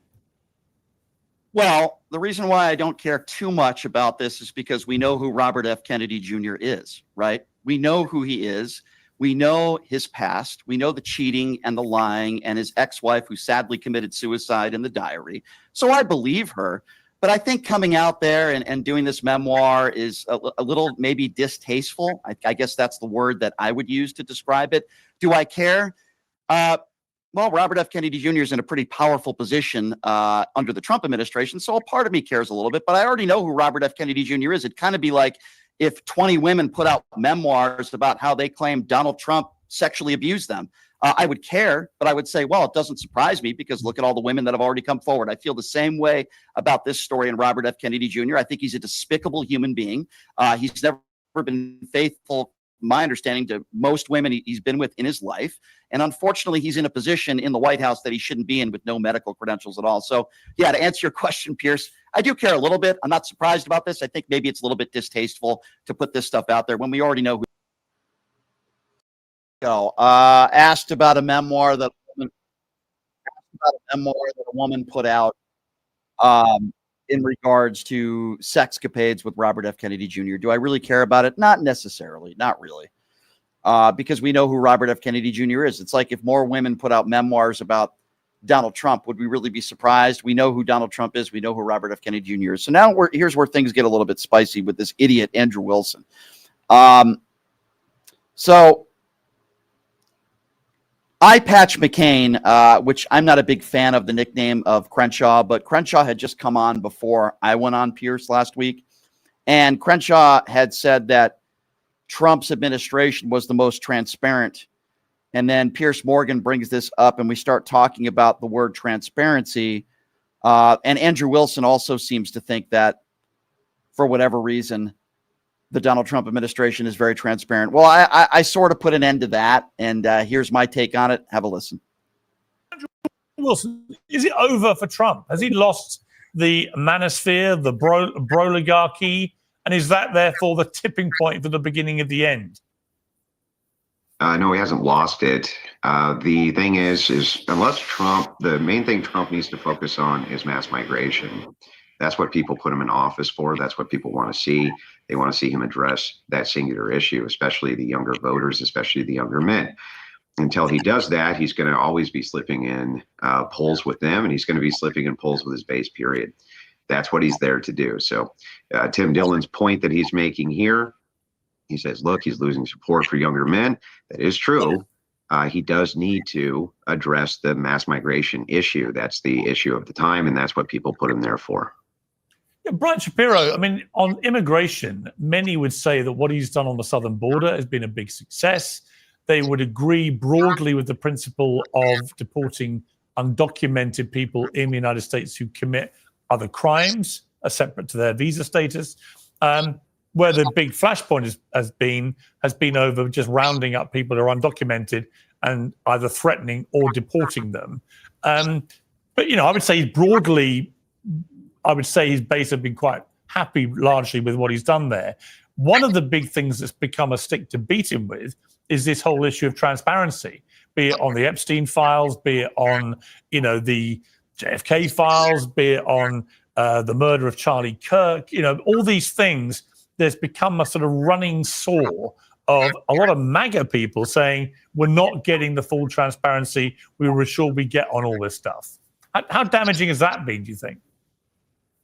Well, the reason why I don't care too much about this is because we know who Robert F. Kennedy Jr. is, right? We know who he is. We know his past. We know the cheating and the lying and his ex-wife who sadly committed suicide in the diary. So I believe her. But I think coming out there and doing this memoir is a little maybe distasteful. I guess that's the word that I would use to describe it. Do I care? Well, Robert F. Kennedy Jr. is in a pretty powerful position under the Trump administration. So a part of me cares a little bit. But I already know who Robert F. Kennedy Jr. is. It'd kind of be like if 20 women put out memoirs about how they claim Donald Trump sexually abused them. I would care, but I would say, well, it doesn't surprise me because look at all the women that have already come forward. I feel the same way about this story and Robert F. Kennedy Jr. I think he's a despicable human being. He's never been faithful, my understanding, to most women he's been with in his life. And unfortunately, he's in a position in the White House that he shouldn't be in with no medical credentials at all. So, yeah, to answer your question, Pierce, I do care a little bit. I'm not surprised about this. I think maybe it's a little bit distasteful to put this stuff out there when we already know who. Asked about a memoir that a woman put out in regards to sexcapades with Robert F. Kennedy Jr. Do I really care about it? Not necessarily, not really, because we know who Robert F. Kennedy Jr. is. It's like if more women put out memoirs about Donald Trump, would we really be surprised? We know who Donald Trump is. We know who Robert F. Kennedy Jr. is. So now here's where things get a little bit spicy with this idiot Andrew Wilson. So Eye Patch McCain, which I'm not a big fan of the nickname of Crenshaw, but Crenshaw had just come on before I went on Pierce last week. And Crenshaw had said that Trump's administration was the most transparent. And then Pierce Morgan brings this up and we start talking about the word transparency. And Andrew Wilson also seems to think that for whatever reason, the Donald Trump administration is very transparent. Well, I sort of put an end to that. And here's my take on it. Have a listen. Andrew Wilson, is it over for Trump? Has he lost the manosphere, the broligarchy? And is that therefore the tipping point for the beginning of the end? No, he hasn't lost it. The thing is unless Trump, the main thing Trump needs to focus on is mass migration. That's what people put him in office for. That's what people want to see. They want to see him address that singular issue, especially the younger voters, especially the younger men. Until he does that, he's going to always be slipping in polls with them, and he's going to be slipping in polls with his base, period. That's what he's there to do. So Tim Dillon's point that he's making here, he says, look, he's losing support for younger men. That is true. He does need to address the mass migration issue. That's the issue of the time, and that's what people put him there for. Yeah, Brian Shapiro, I mean, on immigration, many would say that what he's done on the southern border has been a big success. They would agree broadly with the principle of deporting undocumented people in the United States who commit other crimes, separate to their visa status. Where the big flashpoint has been over just rounding up people who are undocumented and either threatening or deporting them. But, you know, I would say his base have been quite happy largely with what he's done there. One of the big things that's become a stick to beat him with is this whole issue of transparency, be it on the Epstein files, be it on, you know, the JFK files, be it on the murder of Charlie Kirk, you know, all these things. There's become a sort of running sore of a lot of MAGA people saying we're not getting the full transparency we were sure we get on all this stuff. How damaging has that been, do you think?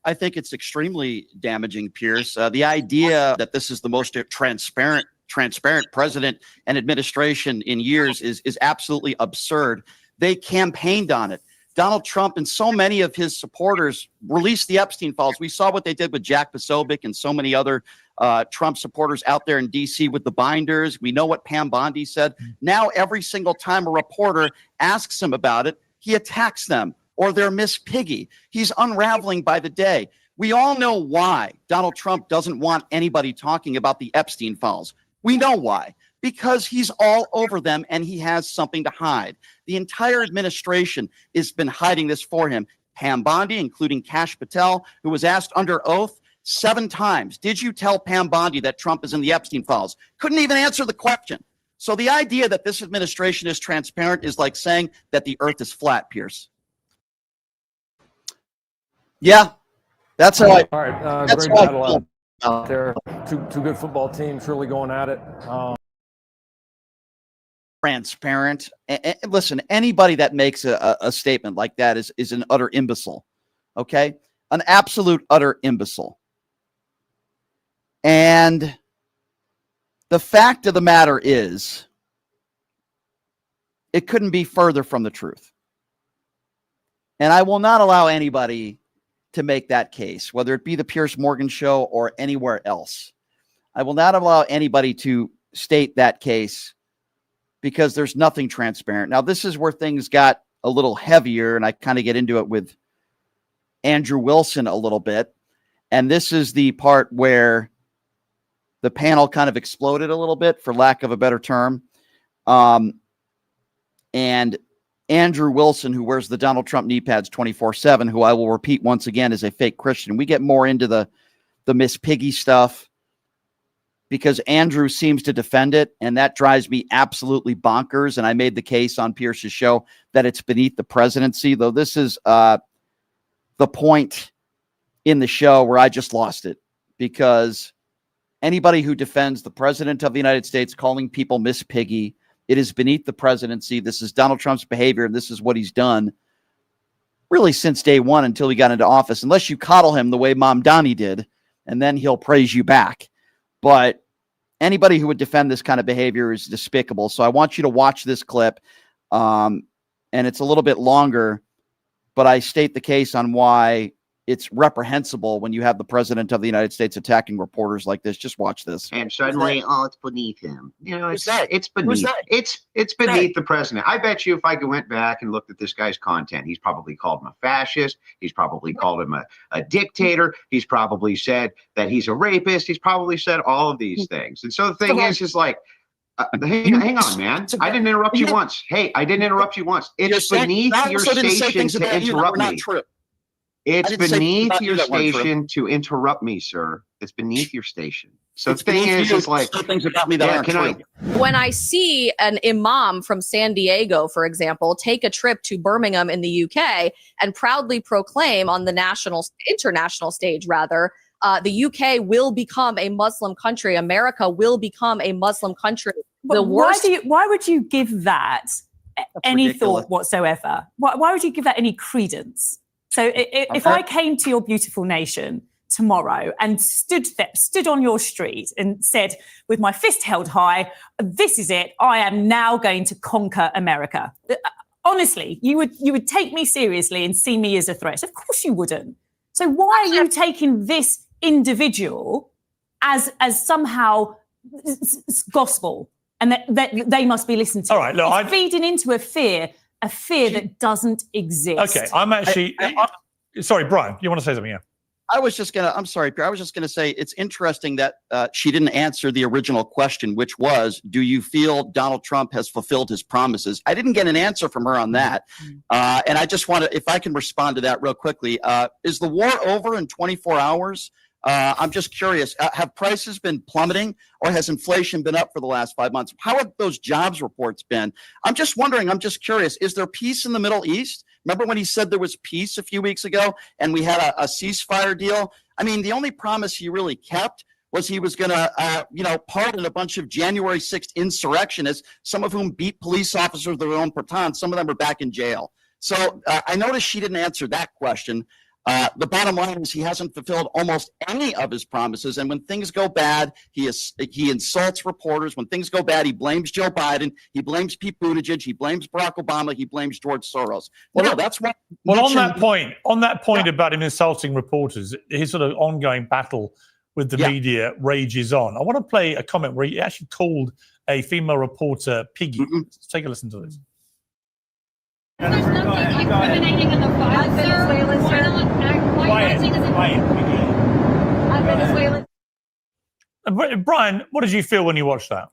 I think it's extremely damaging, Pierce. The idea that this is the most transparent transparent president and administration in years is absolutely absurd. They campaigned on it. Donald Trump and so many of his supporters released the Epstein files. We saw what they did with Jack Posobiec and so many other Trump supporters out there in D.C. with the binders. We know what Pam Bondi said. Now, every single time a reporter asks him about it, he attacks them or they're Miss Piggy. He's unraveling by the day. We all know why Donald Trump doesn't want anybody talking about the Epstein files. We know why. Because he's all over them and he has something to hide. The entire administration has been hiding this for him. Pam Bondi, including Kash Patel, who was asked under oath 7 times, did you tell Pam Bondi that Trump is in the Epstein files? Couldn't even answer the question. So the idea that this administration is transparent is like saying that the earth is flat, Pierce. Yeah, that's how I. All right, that's great how I battle feel. out there. Two good football teams really going at it. Transparent. And listen, anybody that makes a statement like that is an utter imbecile. Okay? An absolute utter imbecile. And the fact of the matter is, it couldn't be further from the truth. And I will not allow anybody to make that case, whether it be the Pierce Morgan Show or anywhere else. I will not allow anybody to state that case because there's nothing transparent. Now, this is where things got a little heavier, and I kind of get into it with Andrew Wilson a little bit. And this is the part where the panel kind of exploded a little bit, for lack of a better term. And Andrew Wilson, who wears the Donald Trump knee pads 24/7, who I will repeat once again is a fake Christian. We get more into the Miss Piggy stuff because Andrew seems to defend it, and that drives me absolutely bonkers. And I made the case on Pierce's show that it's beneath the presidency, though this is the point in the show where I just lost it, because anybody who defends the president of the United States calling people Miss Piggy, it is beneath the presidency. This is Donald Trump's behavior, and this is what he's done really since day one until he got into office, unless you coddle him the way Mom Donnie did, and then he'll praise you back. But anybody who would defend this kind of behavior is despicable. So I want you to watch this clip, and it's a little bit longer, but I state the case on why it's reprehensible when you have the president of the United States attacking reporters like this. Just watch this. And suddenly, oh, it's beneath him. You know, it's beneath. that? It's beneath the president. I bet you if I went back and looked at this guy's content, he's probably called him a fascist. He's probably called him a dictator. He's probably said that he's a rapist. He's probably said all of these things. And so the thing is like, hang on, man. I didn't interrupt you once. Hey, I didn't interrupt you once. It's beneath your station to interrupt me. It's beneath your station to interrupt me, sir. It's beneath your station. So the thing is, it's like things about me that aren't true. When I see an imam from San Diego, for example, take a trip to Birmingham in the UK and proudly proclaim on the international stage, rather, the UK will become a Muslim country. America will become a Muslim country. But why would you give that any thought whatsoever? Why would you give that any credence? So if I came to your beautiful nation tomorrow and stood on your street and said, with my fist held high, this is it, I am now going to conquer America. Honestly, you would take me seriously and see me as a threat. Of course you wouldn't. So why are you taking this individual as somehow gospel and that they must be listened to? All right, look, it's feeding into a fear that doesn't exist. Okay, I'm actually sorry, Brian, you want to say something? Yeah. I'm sorry, Pierre. I was just going to say it's interesting that she didn't answer the original question, which was, do you feel Donald Trump has fulfilled his promises? I didn't get an answer from her on that. And I just want to, if I can respond to that real quickly. Is the war over in 24 hours? I'm just curious, have prices been plummeting or has inflation been up for the last 5 months? How have those jobs reports been? I'm just wondering, I'm just curious, is there peace in the Middle East? Remember when he said there was peace a few weeks ago and we had a ceasefire deal? I mean, the only promise he really kept was he was going to, pardon a bunch of January 6th insurrectionists, some of whom beat police officers with their own baton. Some of them are back in jail. So I noticed she didn't answer that question. The bottom line is he hasn't fulfilled almost any of his promises. And when things go bad, he insults reporters. When things go bad, he blames Joe Biden. He blames Pete Buttigieg. He blames Barack Obama. He blames George Soros. Well, that's what. Well, on that point about him insulting reporters, his sort of ongoing battle with the media rages on. I want to play a comment where he actually called a female reporter piggy. Let's take a listen to this. There's nothing incriminating in the file, sir. Why not take Venezuela? Brian, what did you feel when you watched that?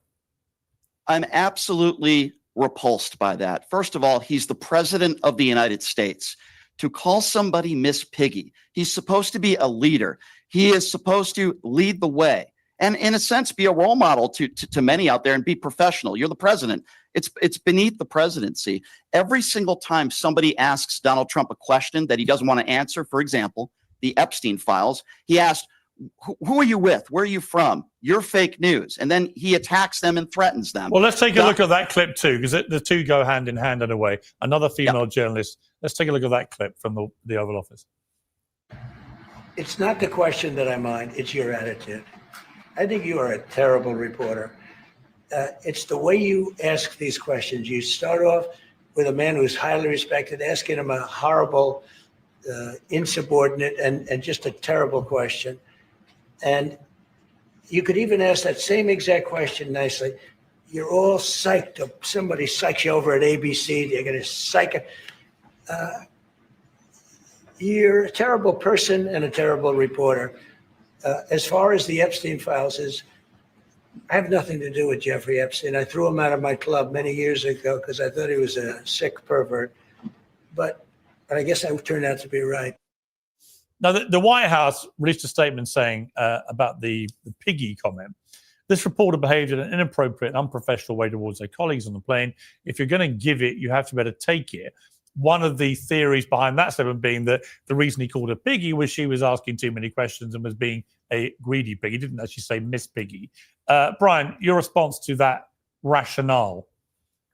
I'm absolutely repulsed by that. First of all, he's the president of the United States. To call somebody Miss Piggy, he's supposed to be a leader. He is supposed to lead the way and, in a sense, be a role model to many out there and be professional. You're the president. It's beneath the presidency. Every single time somebody asks Donald Trump a question that he doesn't want to answer, for example, the Epstein files, he asked, who are you with? Where are you from? You're fake news. And then he attacks them and threatens them. Well, let's take a look at that clip too, because the two go hand in hand in a way. Another female journalist. Let's take a look at that clip from the Oval Office. It's not the question that I mind. It's your attitude. I think you are a terrible reporter. It's the way you ask these questions. You start off with a man who's highly respected, asking him a horrible, insubordinate, and just a terrible question. And you could even ask that same exact question nicely. You're all psyched up. Somebody psychs you over at ABC. They're going to psych it. You're a terrible person and a terrible reporter. As far as the Epstein files is, I have nothing to do with Jeffrey Epstein. I threw him out of my club many years ago because I thought he was a sick pervert. But I guess I turned out to be right. Now, the White House released a statement saying about the piggy comment. This reporter behaved in an inappropriate, unprofessional way towards their colleagues on the plane. If you're going to give it, you have to be able to take it. One of the theories behind that statement being that the reason he called her Piggy was she was asking too many questions and was being a greedy pig. He didn't actually say Miss Piggy. Brian, your response to that rationale?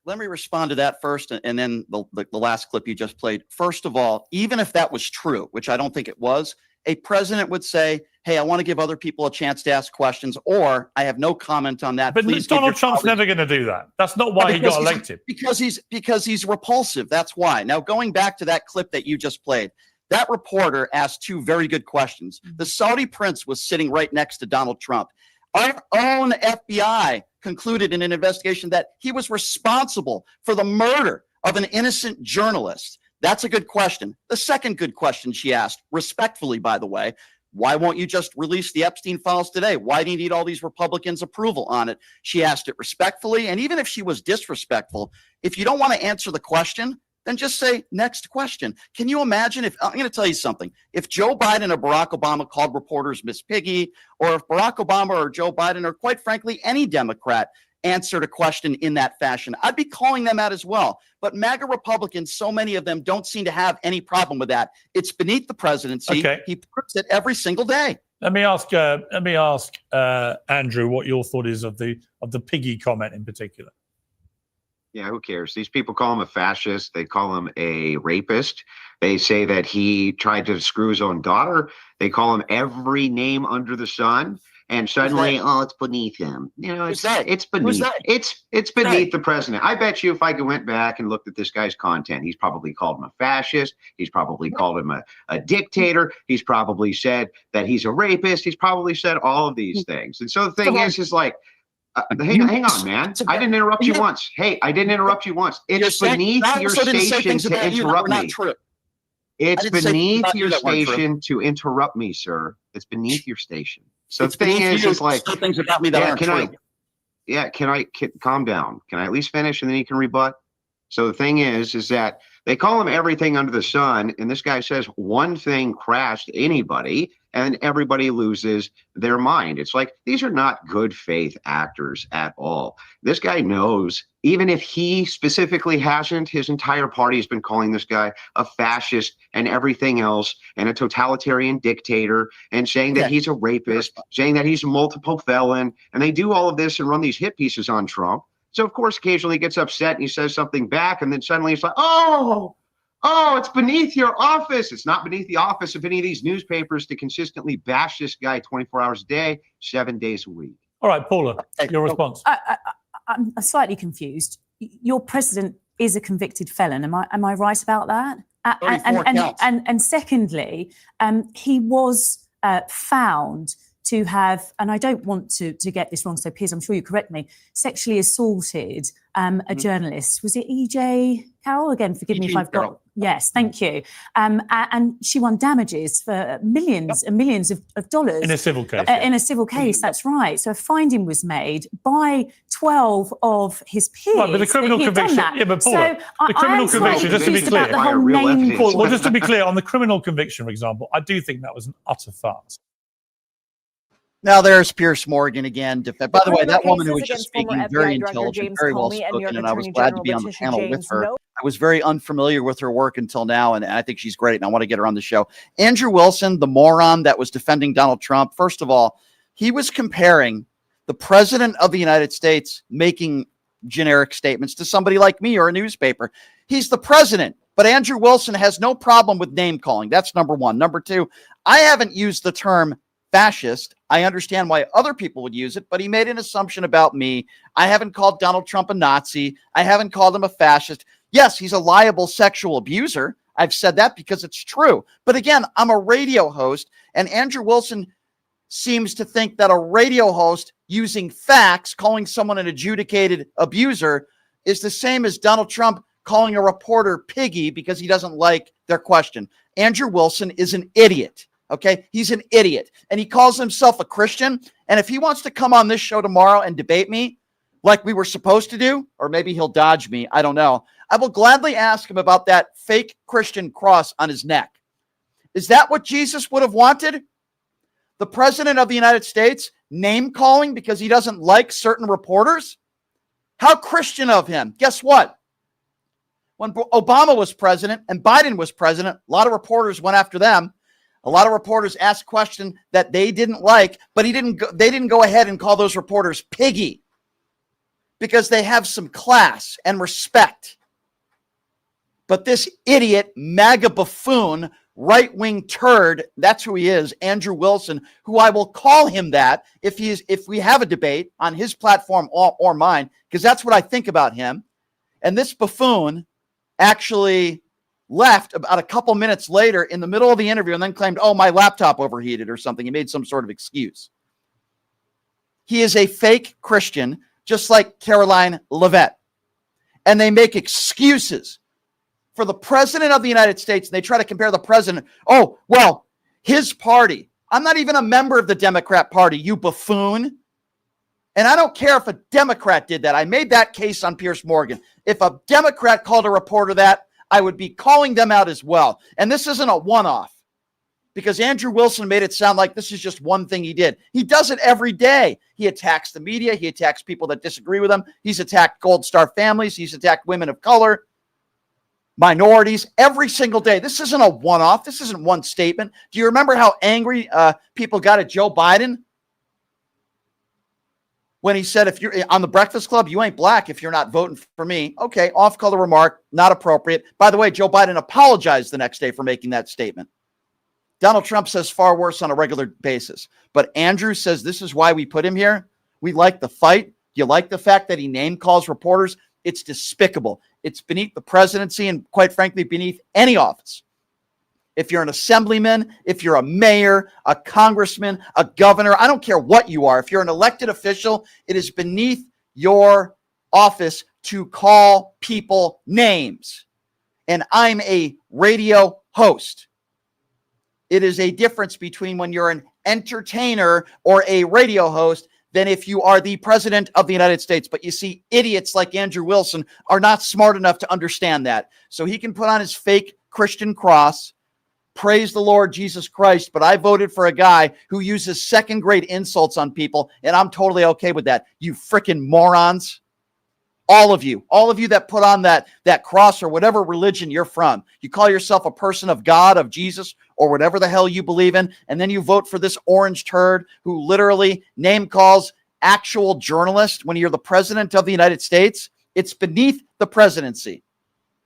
Let me respond to that first, and then the last clip you just played. First of all, even if that was true, which I don't think it was, a president would say, hey, I want to give other people a chance to ask questions, or I have no comment on that. But Donald Trump's never going to do that. That's not why he got elected. Because he's repulsive. That's why. Now, going back to that clip that you just played, that reporter asked two very good questions. The Saudi prince was sitting right next to Donald Trump. Our own FBI concluded in an investigation that he was responsible for the murder of an innocent journalist. That's a good question. The second good question she asked, respectfully, by the way, why won't you just release the Epstein files today? Why do you need all these Republicans' approval on it? She asked it respectfully. And even if she was disrespectful, if you don't want to answer the question, then just say next question. Can you imagine if, I'm going to tell you something, if Joe Biden or Barack Obama called reporters Miss Piggy, or if Barack Obama or Joe Biden, or quite frankly, any Democrat answered a question in that fashion, I'd be calling them out as well. But MAGA Republicans, so many of them don't seem to have any problem with that. It's beneath the presidency. Okay. He proves it every single day. Let me ask Andrew what your thought is of the piggy comment in particular. Yeah, who cares? These people call him a fascist. They call him a rapist. They say that he tried to screw his own daughter. They call him every name under the sun. And suddenly, it's beneath him. You know, it's beneath. It's beneath the president. I bet you if I went back and looked at this guy's content, he's probably called him a fascist. He's probably called him a dictator. He's probably said that he's a rapist. He's probably said all of these things. And so the thing is like, hang on, man. I didn't interrupt you once. Hey, I didn't interrupt you once. It's beneath your station to interrupt me. It's beneath your station to interrupt me, sir. It's beneath your station. So the thing is, it's like, things about me that aren't true. Can I calm down? Can I at least finish and then you can rebut? So the thing is that they call him everything under the sun, and this guy says one thing crashed anybody, and everybody loses their mind. It's like, these are not good faith actors at all. This guy knows, even if he specifically hasn't, his entire party has been calling this guy a fascist and everything else, and a totalitarian dictator, and saying that he's a rapist, saying that he's a multiple felon, and they do all of this and run these hit pieces on Trump. So, of course, occasionally he gets upset and he says something back, and then suddenly he's like, oh, Oh, it's beneath your office. It's not beneath the office of any of these newspapers to consistently bash this guy 24 hours a day, 7 days a week. All right, Paula, your response. I'm slightly confused. Your president is a convicted felon. Am I right about that? And secondly, he was found to have, and I don't want to get this wrong, so Piers, I'm sure you correct me, sexually assaulted a journalist. Was it E.J. Carroll? Again, forgive me if I've got... Yes, thank you. And she won damages for millions and millions of dollars. In a civil case. In a civil case, that's right. So a finding was made by 12 of his peers. Right, but the criminal conviction... Yeah, but Paula, the criminal conviction, just to be clear... Well, just to be clear, on the criminal conviction, for example, I do think that was an utter farce. Now there's Piers Morgan again. By the way, that woman who was just speaking, very intelligent, very well spoken, and I was glad to be on the panel with her. I was very unfamiliar with her work until now, and I think she's great, and I want to get her on the show. Andrew Wilson, the moron that was defending Donald Trump, first of all, he was comparing the president of the United States making generic statements to somebody like me or a newspaper. He's the president, but Andrew Wilson has no problem with name calling. That's number one. Number two, I haven't used the term fascist. I understand why other people would use it, but he made an assumption about me. I haven't called Donald Trump a Nazi. I haven't called him a fascist. Yes, he's a liable sexual abuser. I've said that because it's true. But again, I'm a radio host, and Andrew Wilson seems to think that a radio host using facts, calling someone an adjudicated abuser, is the same as Donald Trump calling a reporter piggy because he doesn't like their question. Andrew Wilson is an idiot. Okay, he's an idiot, and he calls himself a Christian. And if he wants to come on this show tomorrow and debate me like we were supposed to do, or maybe he'll dodge me, I don't know, I will gladly ask him about that fake Christian cross on his neck. Is that what Jesus would have wanted? The president of the United States name calling because he doesn't like certain reporters? How Christian of him. Guess what? When Obama was president and Biden was president, a lot of reporters went after them. A lot of reporters asked questions that they didn't like, but they didn't go ahead and call those reporters piggy because they have some class and respect. But this idiot, MAGA buffoon, right-wing turd, that's who he is, Andrew Wilson, who I will call him that if we have a debate on his platform or mine, because that's what I think about him. And this buffoon actually left about a couple minutes later in the middle of the interview and then claimed, oh, my laptop overheated or something. He made some sort of excuse. He is a fake Christian, just like Caroline Leavitt. And they make excuses for the president of the United States. And they try to compare the president. Oh, well, his party. I'm not even a member of the Democrat Party, you buffoon. And I don't care if a Democrat did that. I made that case on Piers Morgan. If a Democrat called a reporter that, I would be calling them out as well. And this isn't a one-off because Andrew Wilson made it sound like this is just one thing he did. He does it every day. He attacks the media. He attacks people that disagree with him. He's attacked Gold Star families. He's attacked women of color, minorities every single day. This isn't a one-off. This isn't one statement. Do you remember how angry people got at Joe Biden when he said, if you're on the Breakfast Club, you ain't black if you're not voting for me? Okay, off-color remark, not appropriate. By the way, Joe Biden apologized the next day for making that statement. Donald Trump says far worse on a regular basis. But Andrew says this is why we put him here. We like the fight. You like the fact that he name calls reporters? It's despicable. It's beneath the presidency and, quite frankly, beneath any office. If you're an assemblyman, if you're a mayor, a congressman, a governor, I don't care what you are. If you're an elected official, it is beneath your office to call people names. And I'm a radio host. It is a difference between when you're an entertainer or a radio host than if you are the president of the United States. But you see, idiots like Andrew Wilson are not smart enough to understand that. So he can put on his fake Christian cross, praise the Lord Jesus Christ, but I voted for a guy who uses second-grade insults on people, and I'm totally okay with that. You freaking morons. All of you that put on that cross or whatever religion you're from. You call yourself a person of God, of Jesus, or whatever the hell you believe in, and then you vote for this orange turd who literally name calls actual journalists when you're the president of the United States. It's beneath the presidency.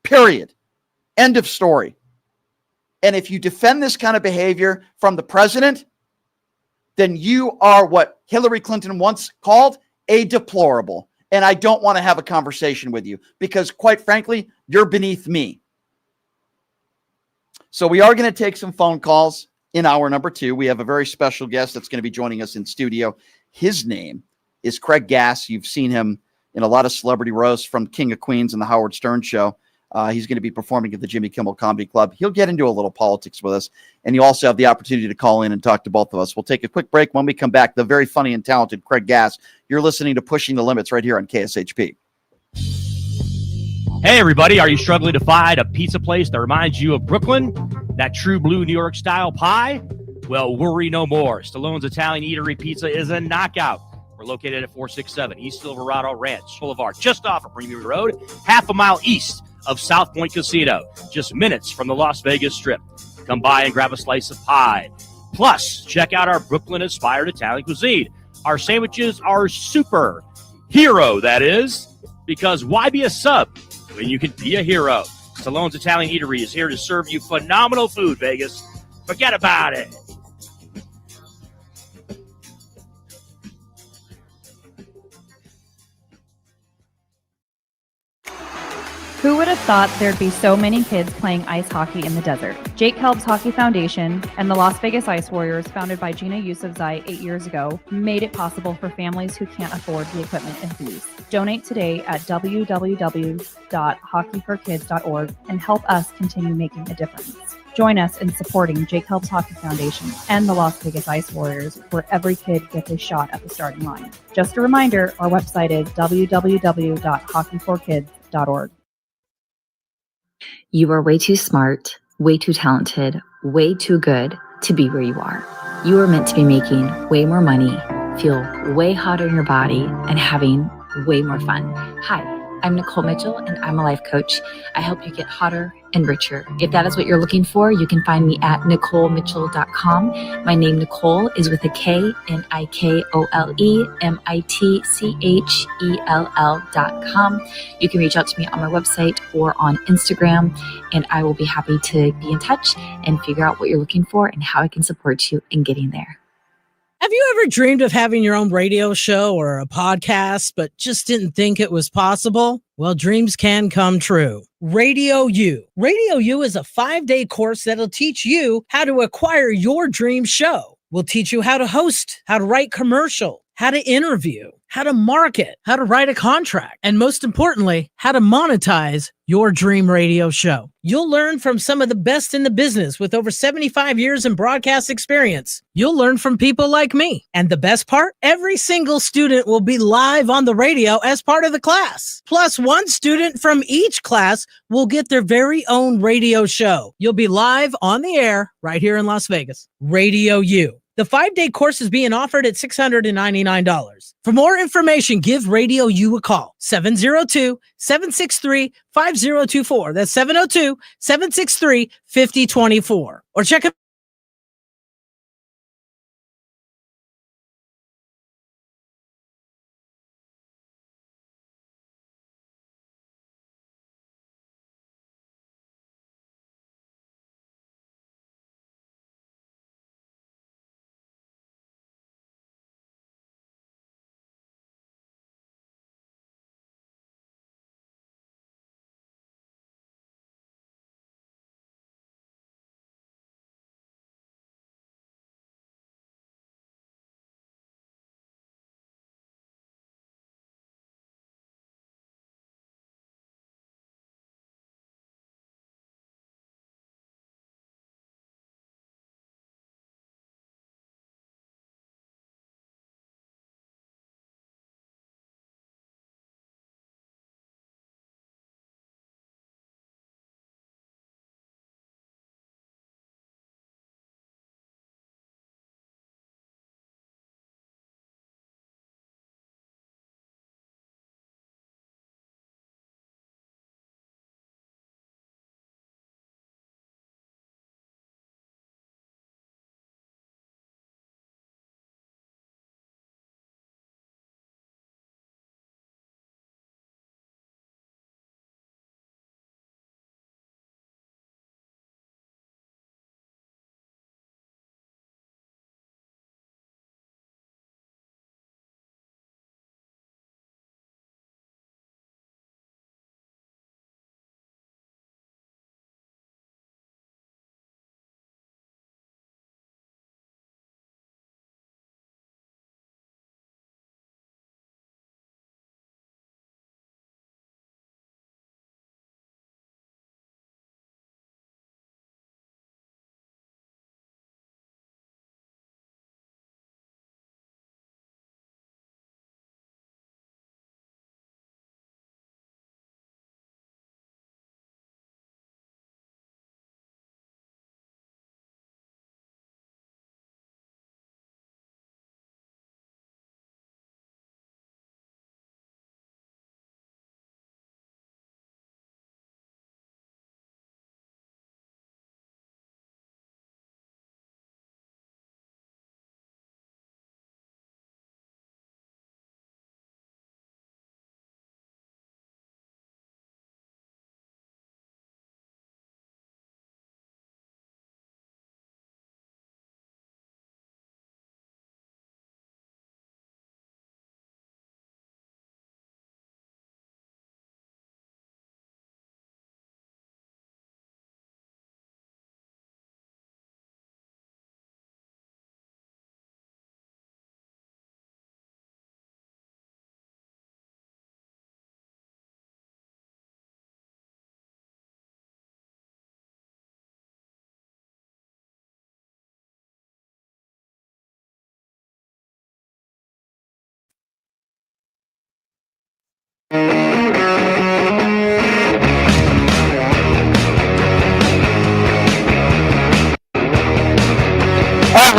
Period. End of story. And if you defend this kind of behavior from the president, then you are what Hillary Clinton once called a deplorable. And I don't want to have a conversation with you because, quite frankly, you're beneath me. So we are going to take some phone calls in hour number 2. We have a very special guest that's going to be joining us in studio. His name is Craig Gass. You've seen him in a lot of celebrity roasts, from King of Queens and the Howard Stern Show. He's going to be performing at the Jimmy Kimmel Comedy Club. He'll get into a little politics with us, and you also have the opportunity to call in and talk to both of us. We'll take a quick break. When we come back, the very funny and talented Craig Gass. You're listening to Pushing the Limits right here on KSHP. Hey, everybody. Are you struggling to find a pizza place that reminds you of Brooklyn? That true blue New York style pie? Well, worry no more. Stallone's Italian Eatery Pizza is a knockout. We're located at 467 East Silverado Ranch Boulevard, just off of Rubio Road, half a mile east of South Point Casino, just minutes from the Las Vegas Strip. Come by and grab a slice of pie. Plus, check out our Brooklyn-inspired Italian cuisine. Our sandwiches are super. Hero, that is. Because why be a sub when you can be a hero? Stallone's Italian Eatery is here to serve you phenomenal food, Vegas. Forget about it. Who would have thought there'd be so many kids playing ice hockey in the desert? Jake Helb's Hockey Foundation and the Las Vegas Ice Warriors, founded by Gina Yusufzai 8 years ago, made it possible for families who can't afford the equipment and fees. Donate today at www.hockeyforkids.org and help us continue making a difference. Join us in supporting Jake Helb's Hockey Foundation and the Las Vegas Ice Warriors, where every kid gets a shot at the starting line. Just a reminder, our website is www.hockeyforkids.org. You are way too smart, way too talented, way too good to be where you are. You are meant to be making way more money, feel way hotter in your body, and having way more fun. Hi, I'm Nicole Mitchell, and I'm a life coach. I help you get hotter and richer. If that is what you're looking for, you can find me at NicoleMitchell.com. My name, Nicole, is with a K, NicoleMitchell.com. You can reach out to me on my website or on Instagram, and I will be happy to be in touch and figure out what you're looking for and how I can support you in getting there. Have you ever dreamed of having your own radio show or a podcast, but just didn't think it was possible? Well, dreams can come true. Radio U. Radio U is a 5-day course that'll teach you how to acquire your dream show. We'll teach you how to host, how to write commercial, how to interview, how to market, how to write a contract, and most importantly, how to monetize your dream radio show. You'll learn from some of the best in the business with over 75 years in broadcast experience. You'll learn from people like me. And the best part, every single student will be live on the radio as part of the class. Plus, one student from each class will get their very own radio show. You'll be live on the air right here in Las Vegas. Radio U. The 5-day course is being offered at $699. For more information, give Radio U a call. 702-763-5024. That's 702-763-5024. Or check it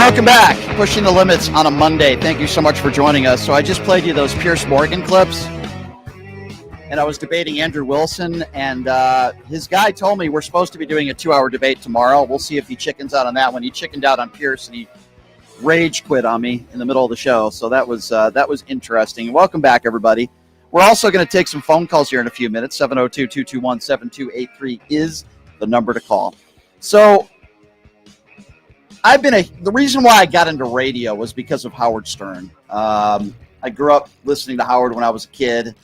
Welcome back. Pushing the limits on a Monday. Thank you so much for joining us. So I just played you those Pierce Morgan clips, and I was debating Andrew Wilson, and his guy told me we're supposed to be doing a 2-hour debate tomorrow. We'll see if he chickens out on that one. He chickened out on Pierce, and he rage quit on me in the middle of the show. So that was interesting. Welcome back, everybody. We're also going to take some phone calls here in a few minutes. 702-221-7283 is the number to call. So the reason why I got into radio was because of Howard Stern. I grew up listening to Howard when I was a kid.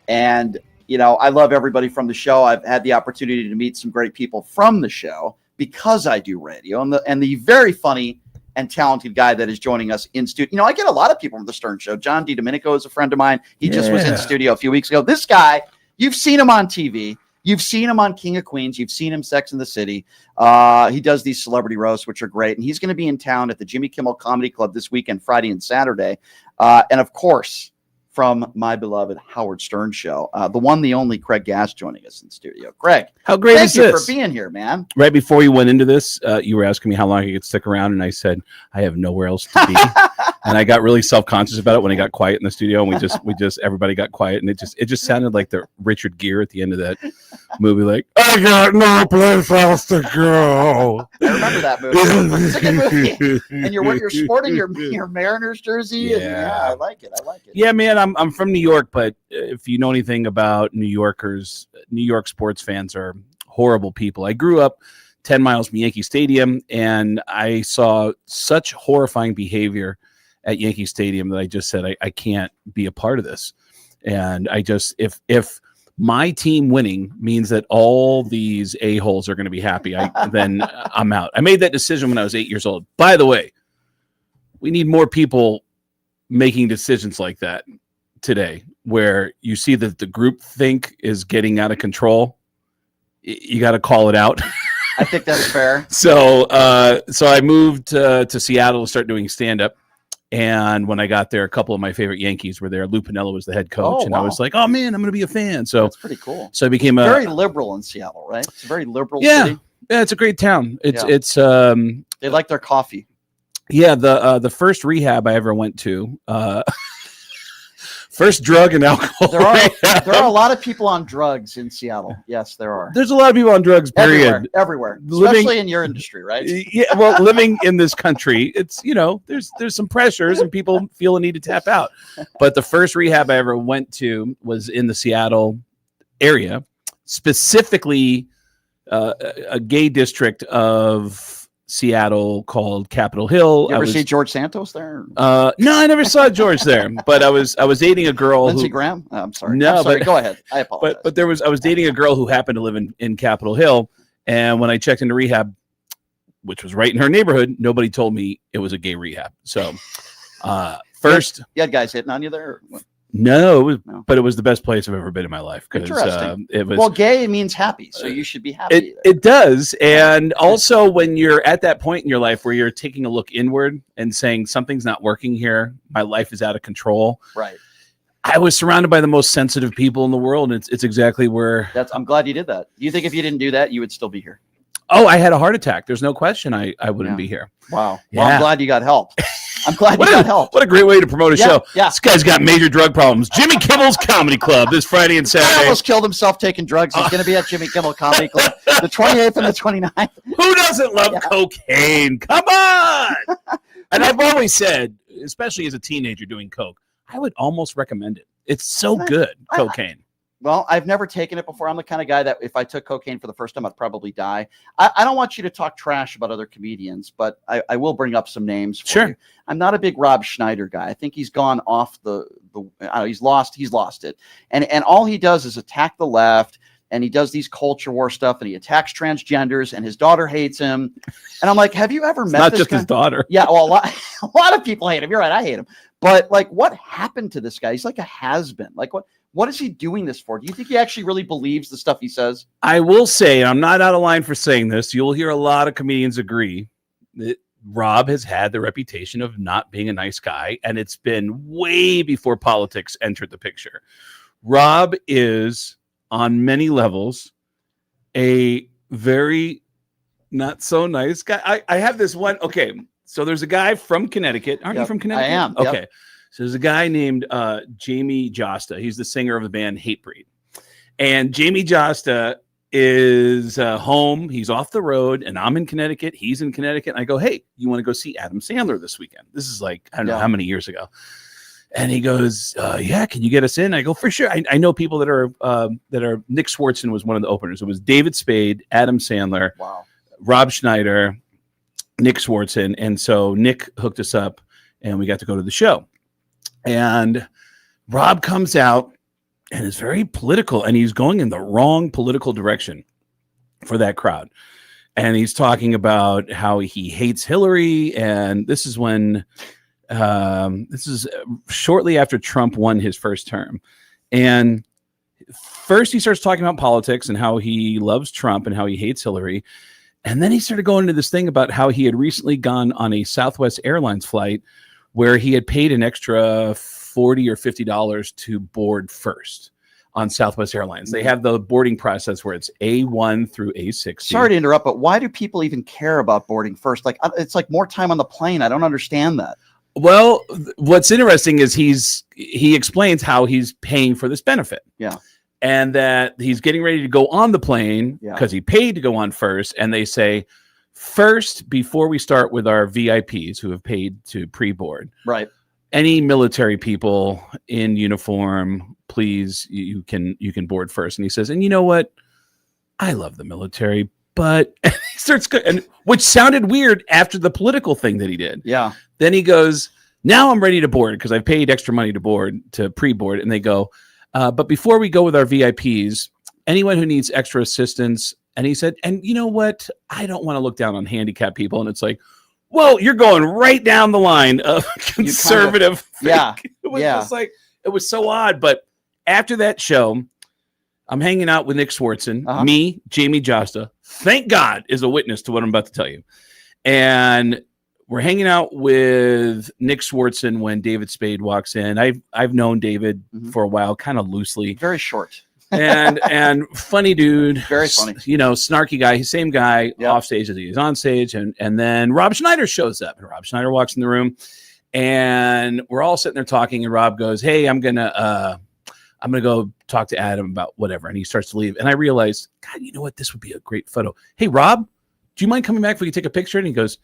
And, I love everybody from the show. I've had the opportunity to meet some great people from the show because I do radio. And the very funny and talented guy that is joining us in studio. I get a lot of people from the Stern Show. John DiDomenico is a friend of mine. He just was in studio a few weeks ago. This guy, you've seen him on TV. You've seen him on King of Queens. You've seen him Sex and the City. He does these celebrity roasts, which are great. And he's going to be in town at the Jimmy Kimmel Comedy Club this weekend, Friday and Saturday. And, of course, from my beloved Howard Stern Show, the one, the only Craig Gass joining us in studio. Craig, how great is this? Thank you for being here, man. Right before you went into this, you were asking me how long I could stick around, and I said I have nowhere else to be. And I got really self-conscious about it when I got quiet in the studio, and we just everybody got quiet, and it just sounded like the Richard Gere at the end of that movie, like I got no place else to go. I remember that movie. It's a good movie. And you're sporting your Mariners jersey. Yeah. I like it. Yeah, man, I'm from New York, but if you know anything about New Yorkers, New York sports fans are horrible people. I grew up 10 miles from Yankee Stadium, and I saw such horrifying behavior at Yankee Stadium that I just said, I can't be a part of this. And I just, if my team winning means that all these a-holes are going to be happy, then I'm out. I made that decision when I was 8 years old. By the way, we need more people making decisions like that today, where you see that the group think is getting out of control. You got to call it out. I think that's fair. So I moved to Seattle to start doing stand-up. And when I got there, a couple of my favorite Yankees were there. Lou Piniella was the head coach, and I was like, "Oh man, I'm going to be a fan." So that's pretty cool. So I became very liberal in Seattle, right? It's a very liberal city. Yeah, it's a great town. It's they like their coffee. Yeah, the first rehab I ever went to, first drug and alcohol. There are a lot of people on drugs in Seattle. Yes, there are. There's a lot of people on drugs. Period. Everywhere. Especially in your industry, right? Yeah. Well, living in this country, it's there's some pressures and people feel a need to tap out. But the first rehab I ever went to was in the Seattle area, specifically a gay district of Seattle called Capitol Hill. You ever see George Santos there? No, I never saw George there. But I was dating a girl. Lindsey Graham? Oh, I'm sorry. No, but go ahead. I apologize. But I was dating a girl who happened to live in Capitol Hill, and when I checked into rehab, which was right in her neighborhood, nobody told me it was a gay rehab. So first, you had guys hitting on you there? No, but it was the best place I've ever been in my life. Interesting. It was, well, gay means happy, so you should be happy. It does. And also when you're at that point in your life where you're taking a look inward and saying something's not working here, my life is out of control. Right. I was surrounded by the most sensitive people in the world. And it's exactly where. I'm glad you did that. Do you think if you didn't do that, you would still be here? Oh, I had a heart attack. There's no question I wouldn't be here. Wow. Yeah. Well, I'm glad you got help. I'm glad you got help. What a great way to promote a show. Yeah. This guy's got major drug problems. Jimmy Kimmel's Comedy Club this Friday and Saturday. He almost killed himself taking drugs. He's going to be at Jimmy Kimmel Comedy Club the 28th and the 29th. Who doesn't love cocaine? Come on. And I've always said, especially as a teenager doing coke, I would almost recommend it. It's so good, cocaine. Well, I've never taken it before. I'm the kind of guy that if I took cocaine for the first time, I'd probably die. I don't want you to talk trash about other comedians, but I will bring up some names for you. I'm not a big Rob Schneider guy. I think he's gone off he's lost it. And all he does is attack the left, and he does these culture war stuff, and he attacks transgenders, and his daughter hates him. And I'm like, have you ever met not this just guy? His daughter. Yeah, well, a lot of people hate him. You're right, I hate him. But like, what happened to this guy? He's like a has-been. Like, what is he doing this for? Do you think he actually really believes the stuff he says? I will say, and I'm not out of line for saying this, you'll hear a lot of comedians agree that Rob has had the reputation of not being a nice guy, and it's been way before politics entered the picture. Rob is, on many levels, a very not so nice guy. I have this one. Okay, So there's a guy from Connecticut. Aren't you from Connecticut? I am. Okay. Yep. So there's a guy named Jamie Josta. He's the singer of the band Hatebreed. And Jamie Josta is home. He's off the road, and I'm in Connecticut. He's in Connecticut. And I go, hey, you want to go see Adam Sandler this weekend? This is like, I don't know how many years ago. And he goes, yeah, can you get us in? I go, for sure. I know people that are Nick Swartzen was one of the openers. It was David Spade, Adam Sandler, Rob Schneider, Nick Swartzen. And so Nick hooked us up, and we got to go to the show. And Rob comes out and is very political, and he's going in the wrong political direction for that crowd. And he's talking about how he hates Hillary. And this is when, this is shortly after Trump won his first term. And first he starts talking about politics and how he loves Trump and how he hates Hillary. And then he started going into this thing about how he had recently gone on a Southwest Airlines flight where he had paid an extra $40 or $50 to board first on Southwest Airlines. They have the boarding process where it's A1 through A60. Sorry to interrupt, but why do people even care about boarding first? Like, it's like more time on the plane. I don't understand that. Well, what's interesting is he explains how he's paying for this benefit. Yeah. And that he's getting ready to go on the plane because he paid to go on first. And they say, first, before we start with our VIPs who have paid to pre-board, right? Any military people in uniform, please, you can board first. And he says, and you know what? I love the military, but he starts, which sounded weird after the political thing that he did. Yeah. Then he goes, now I'm ready to board because I've paid extra money to board, to pre-board. And they go, but before we go with our VIPs, anyone who needs extra assistance. And he said, and you know what? I don't want to look down on handicapped people. And it's like, well, you're going right down the line of conservative. Yeah. It was just like, it was so odd. But after that show, I'm hanging out with Nick Swartzen, me, Jamie Josta. Thank God is a witness to what I'm about to tell you. And we're hanging out with Nick Swartzen when David Spade walks in. I've known David for a while, kind of loosely. Very short. and funny dude. Very funny. You know, snarky guy. Same guy off stage as he is on stage. And then Rob Schneider shows up. And Rob Schneider walks in the room. And we're all sitting there talking. And Rob goes, hey, I'm gonna go talk to Adam about whatever. And he starts to leave. And I realized, God, you know what? This would be a great photo. Hey, Rob, do you mind coming back if we can take a picture? And he goes,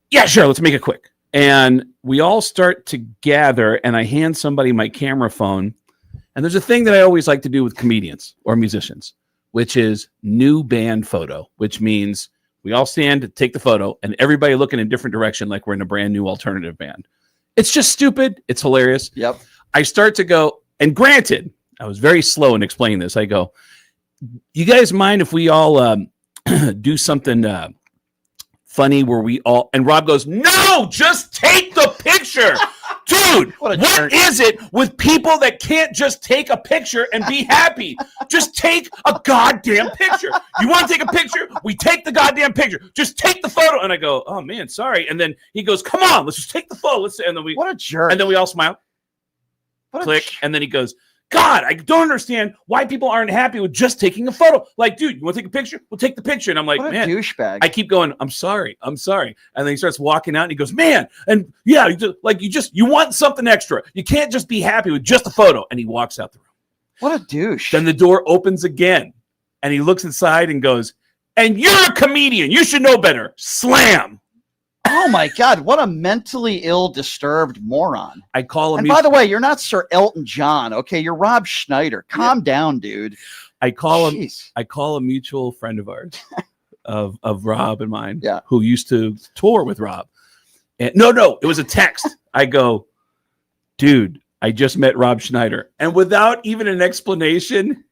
yeah, sure. Let's make it quick. And we all start to gather, and I hand somebody my camera phone. And there's a thing that I always like to do with comedians or musicians, which is new band photo, which means we all stand to take the photo and everybody looking in a different direction like we're in a brand new alternative band. It's just stupid. It's hilarious. Yep. I start to go, and granted, I was very slow in explaining this. I go, you guys mind if we all do something funny where we all, and Rob goes, no, just take the picture. Dude, what is it with people that can't just take a picture and be happy? Just take a goddamn picture. You want to take a picture? We take the goddamn picture. Just take the photo. And I go, oh man, sorry. And then he goes, come on, let's just take the photo. And then what a jerk. And then we all smile. Click. And then he goes, God, I don't understand why people aren't happy with just taking a photo. Like, dude, you want to take a picture? We'll take the picture. And I'm like, man, douchebag. I keep going, I'm sorry. And then he starts walking out and he goes, man, and yeah, you want something extra. You can't just be happy with just a photo. And he walks out the room. What a douche. Then the door opens again and he looks inside and goes, and you're a comedian. You should know better. Slam. Oh my God, what a mentally ill, disturbed moron. I call him. And by the way, you're not Sir Elton John, okay? You're Rob Schneider. Calm down, dude. I call a mutual friend of ours, of Rob and mine, who used to tour with Rob. And no, it was a text. I go, dude, I just met Rob Schneider. And without even an explanation,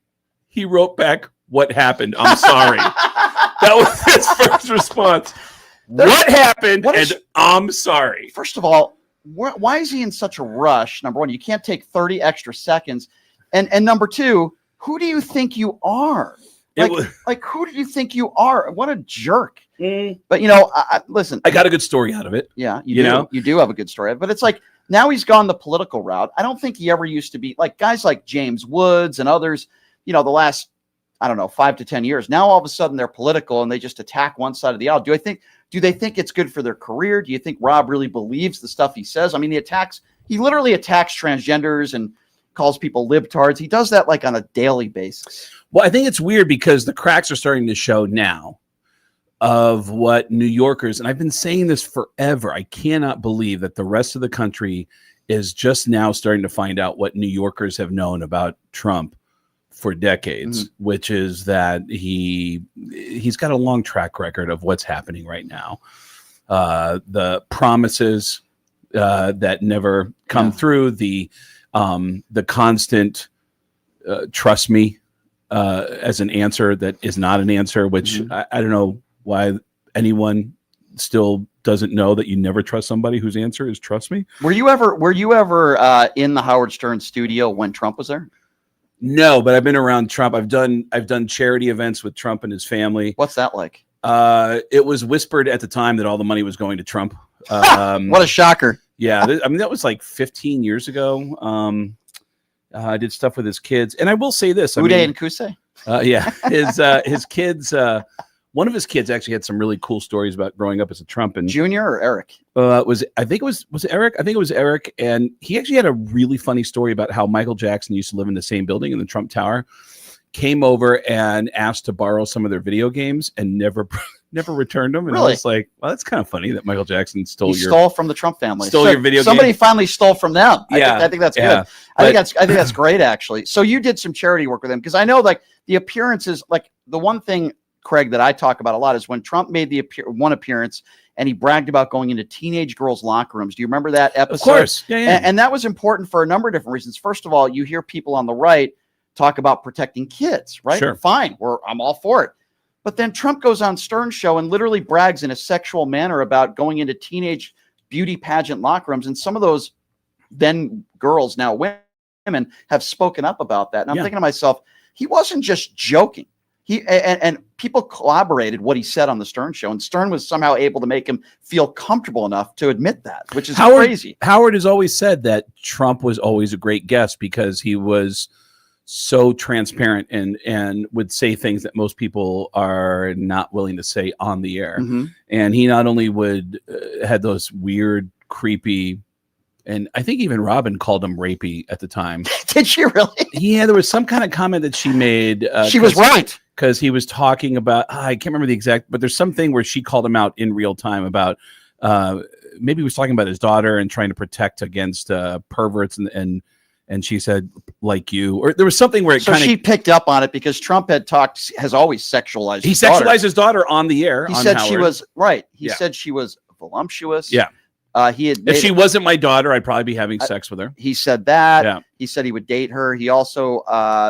he wrote back, what happened? I'm sorry. That was his first response. What happened? I'm sorry. First of all, why is he in such a rush? Number one, you can't take 30 extra seconds. And number two, who do you think you are? Like, who do you think you are? What a jerk. But, listen. I got a good story out of it. Yeah, you do have a good story. But it's like, now he's gone the political route. I don't think he ever used to be like guys like James Woods and others, the last I don't know, 5 to 10 years. Now all of a sudden they're political and they just attack one side of the aisle. Do they think it's good for their career? Do you think Rob really believes the stuff he says? I mean, he literally attacks transgenders and calls people libtards. He does that like on a daily basis. Well, I think it's weird because the cracks are starting to show now of what New Yorkers, and I've been saying this forever, I cannot believe that the rest of the country is just now starting to find out what New Yorkers have known about Trump for decades, which is that he's got a long track record of what's happening right now. The promises that never come through, the constant trust me as an answer that is not an answer, which I don't know why anyone still doesn't know that you never trust somebody whose answer is trust me. Were you ever in the Howard Stern studio when Trump was there? No, but I've been around Trump. I've done charity events with Trump and his family. What's that like? It was whispered at the time that all the money was going to Trump. What a shocker. Yeah. I mean, that was like 15 years ago. I did stuff with his kids. And I will say this. Uday and Kusei? Yeah. His kids, one of his kids actually had some really cool stories about growing up as a Trump. And Junior or Eric? Was it Eric? I think it was Eric. And he actually had a really funny story about how Michael Jackson used to live in the same building in the Trump Tower, came over and asked to borrow some of their video games and never returned them. And Really? I was like, well, that's kind of funny that Michael Jackson stole from the Trump family. Your video Somebody game. finally stole from them. Yeah. I think that's good. I think that's great, actually. So you did some charity work with him, because I know like the appearances, like the one thing, Craig, that I talk about a lot is when Trump made the one appearance and he bragged about going into teenage girls' locker rooms. Do you remember that episode? Of course. Yeah. And that was important for a number of different reasons. First of all, you hear people on the right talk about protecting kids, right? Sure. Fine. I'm all for it. But then Trump goes on Stern's show and literally brags in a sexual manner about going into teenage beauty pageant locker rooms. And some of those then girls, now women, have spoken up about that. And I'm thinking to myself, he wasn't just joking. And people corroborated what he said on the Stern show, and Stern was somehow able to make him feel comfortable enough to admit that, which is crazy. Howard has always said that Trump was always a great guest because he was so transparent and would say things that most people are not willing to say on the air. And he not only would had those weird, creepy, and I think even Robin called him rapey at the time. Did she really? Yeah, there was some kind of comment that she made. She was right. Because he was talking about, I can't remember the exact, but there's something where she called him out in real time about, maybe he was talking about his daughter and trying to protect against perverts. And she said, like you, or there was something where she picked up on it because Trump has always sexualized his daughter. He sexualized his daughter on the air. He said she was, right. He said she was voluptuous. Yeah. If she wasn't my daughter, I'd probably be having sex with her. He said that. Yeah. He said he would date her. He also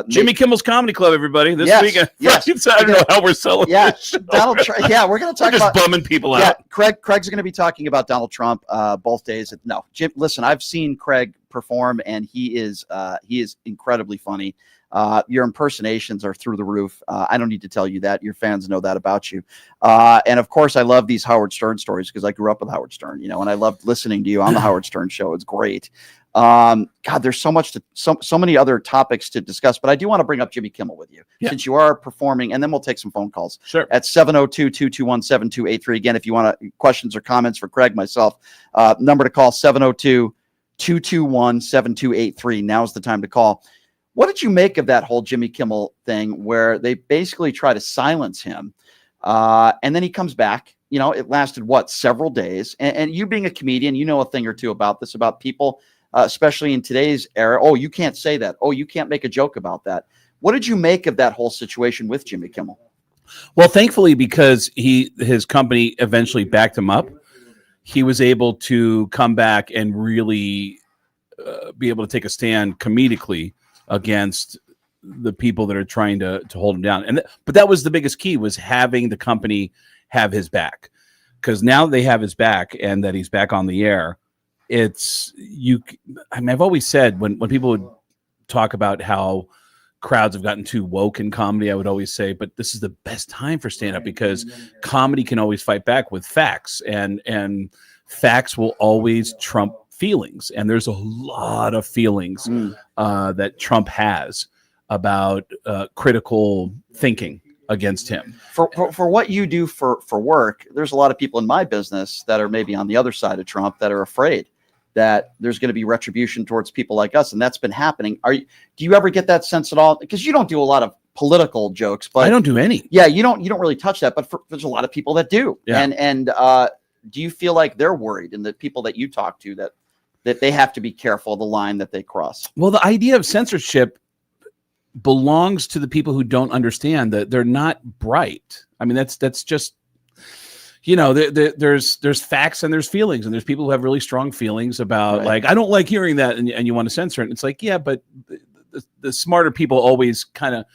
Jimmy Kimmel's Comedy Club, everybody, this weekend. Yes. I don't know how we're selling. Yeah, this show. Donald Trump. Yeah, we're going to talk about bumming people out. Yeah, Craig's going to be talking about Donald Trump both days. No, Jim. Listen, I've seen Craig perform, and he is incredibly funny. Your impersonations are through the roof. I don't need to tell you that. Your fans know that about you. And of course, I love these Howard Stern stories because I grew up with Howard Stern, and I loved listening to you on the Howard Stern show. It's great. God, there's so many other topics to discuss, but I do want to bring up Jimmy Kimmel with you since you are performing, and then we'll take some phone calls. Sure. At 702-221-7283. Again, if you want questions or comments for Craig, myself, number to call 702-221-7283. Now's the time to call. What did you make of that whole Jimmy Kimmel thing where they basically try to silence him? And then he comes back, it lasted several days. And you being a comedian, you know a thing or two about this, about people, especially in today's era. Oh, you can't say that. Oh, you can't make a joke about that. What did you make of that whole situation with Jimmy Kimmel? Well, thankfully, because his company eventually backed him up, he was able to come back and really be able to take a stand comedically against the people that are trying to hold him down. But that was the biggest key, was having the company have his back, because now they have his back and that he's back on the air. I've always said when people would talk about how crowds have gotten too woke in comedy, I would always say, but this is the best time for stand-up because comedy can always fight back with facts, and facts will always trump feelings. And there's a lot of feelings that Trump has about critical thinking against him. For what you do for work, there's a lot of people in my business that are maybe on the other side of Trump that are afraid that there's going to be retribution towards people like us, and that's been happening. Do you ever get that sense at all? Because you don't do a lot of political jokes, but I don't do any. Yeah, you don't really touch that, but there's a lot of people that do. Yeah. And do you feel like they're worried, and the people that you talk to that they have to be careful of the line that they cross? Well, the idea of censorship belongs to the people who don't understand that they're not bright. I mean, that's just, there's facts and there's feelings, and there's people who have really strong feelings about like, I don't like hearing that, and you want to censor it. And it's like, yeah, but the smarter people always kind of,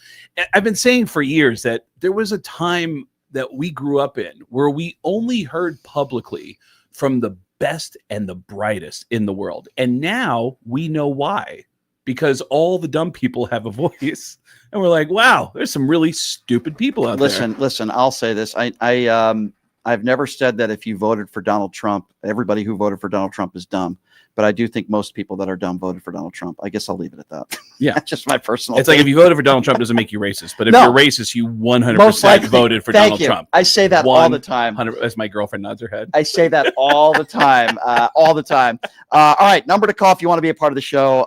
I've been saying for years that there was a time that we grew up in where we only heard publicly from the best and the brightest in the world. And now we know why. Because all the dumb people have a voice, and we're like, wow, there's some really stupid people out there. Listen, I'll say this. I've never said that if you voted for Donald Trump, everybody who voted for Donald Trump is dumb. But I do think most people that are dumb voted for Donald Trump. I guess I'll leave it at that. Yeah. That's just my personal It's like if you voted for Donald Trump, it doesn't make you racist. But if you're racist, you 100% voted for Donald Trump. I say that all the time. As my girlfriend nods her head. I say that all the time. All the time. All right. Number to call if you want to be a part of the show.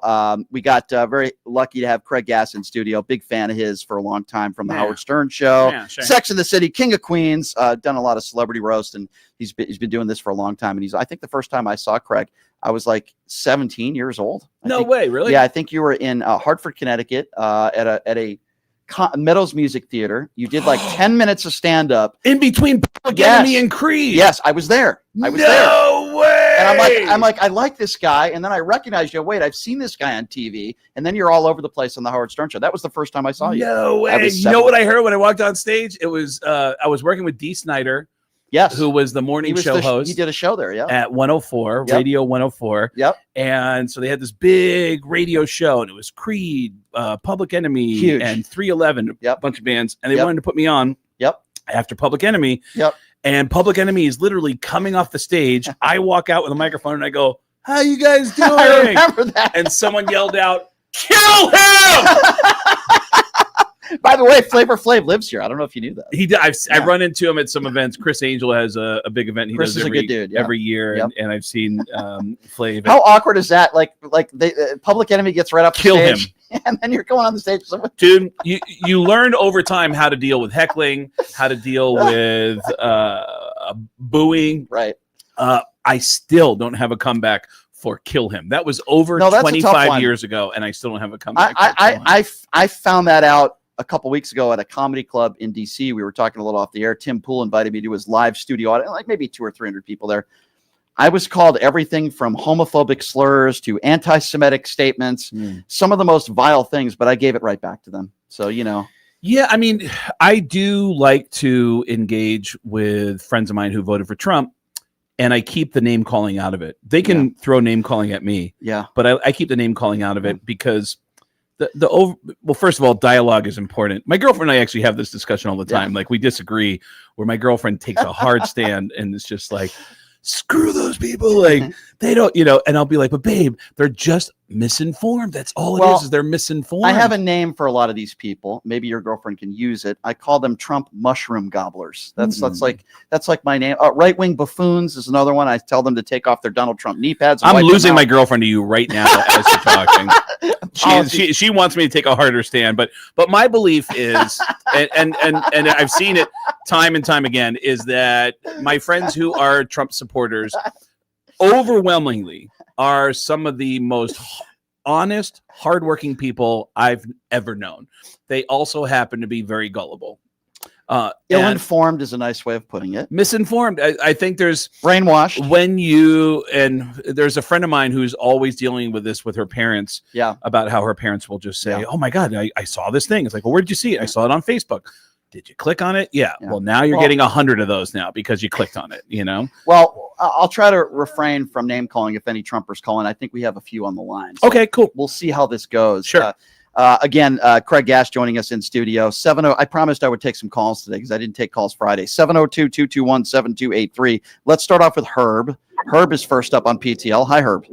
We got very lucky to have Craig Gass in studio. Big fan of his for a long time from the Howard Stern Show. Yeah, sure. Sex and the City, King of Queens. Done a lot of celebrity roast, and he's been doing this for a long time. And I think the first time I saw Craig, I was like 17 years old. No way, really? Yeah, I think you were in Hartford, Connecticut, at a Meadows Music Theater. You did like 10 minutes of stand up in between Public Enemy and Creed. Yes, I was there. I was there. No way. And I'm like, I like this guy, and then I recognized you. Wait, I've seen this guy on TV, and then you're all over the place on the Howard Stern Show. That was the first time I saw you. No way. You know what I heard when I walked on stage? It was I was working with Dee Snider. Yes, who was the morning show host. He did a show there, at 104, Radio 104. Yep. And so they had this big radio show, and it was Creed, Public Enemy, Huge. and 311, a bunch of bands, and they wanted to put me on. Yep. After Public Enemy. Yep. And Public Enemy is literally coming off the stage. I walk out with a microphone, and I go, "How you guys doing?" I remember that. And someone yelled out, "Kill him!" By the way, Flavor Flav lives here. I don't know if you knew that. He did. I run into him at some events. Chris Angel has a big event. He Chris does is a good dude, every year, and I've seen Flav. How awkward is that? Like Public Enemy gets right up to Kill stage, him, and then you're going on the stage. Dude, you learn over time how to deal with heckling, how to deal with booing. Right. I still don't have a comeback for Kill Him. That was over that's a tough 25 one. years ago, and I still don't have a comeback. I found that out a couple weeks ago at a comedy club in DC. We were talking a little off the air. Tim Pool invited me to his live studio audience, like maybe 200 or 300 people there. I was called everything from homophobic slurs to anti-Semitic statements, some of the most vile things, but I gave it right back to them. So, Yeah, I mean, I do like to engage with friends of mine who voted for Trump, and I keep the name calling out of it. They can throw name calling at me, but I keep the name calling out of it because well, first of all, dialogue is important. My girlfriend and I actually have this discussion all the time. Like, we disagree, where my girlfriend takes a hard stand and it's just like, screw those people. Like, they don't, and I'll be like, but babe, they're just misinformed. That's all it is they're misinformed. I have a name for a lot of these people. Maybe your girlfriend can use it. I call them Trump mushroom gobblers. That's like my name. Right-wing buffoons is another one. I tell them to take off their Donald Trump knee pads. I'm losing my girlfriend to you right now as you're talking. She wants me to take a harder stand, but my belief is, and I've seen it time and time again, is that my friends who are Trump supporters overwhelmingly are some of the most honest, hardworking people I've ever known. They also happen to be very gullible. Ill-informed is a nice way of putting it. Misinformed. I think there's brainwashed. There's a friend of mine who's always dealing with this with her parents. Yeah. About how her parents will just say, "Oh my God, I saw this thing." It's like, "Well, where did you see it?" "I saw it on Facebook." "Did you click on it?" Yeah. Well, now you're getting 100 of those now because you clicked on it, Well, I'll try to refrain from name calling if any Trumpers call in. I think we have a few on the line. So okay, cool. We'll see how this goes. Sure. Again, Craig Gass joining us in studio. 70. I promised I would take some calls today because I didn't take calls Friday. 702-221-7283. Let's start off with Herb. Herb is first up on PTL. Hi, Herb.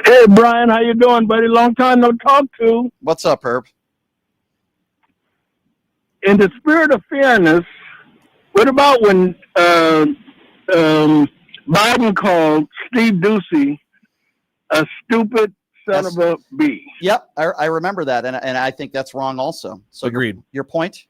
Hey, Brian, how you doing, buddy? Long time no talk to. What's up, Herb? In the spirit of fairness, what about when Biden called Steve Ducey a stupid son of a bee? Yep, I remember that, and I think that's wrong also. So agreed. Your point?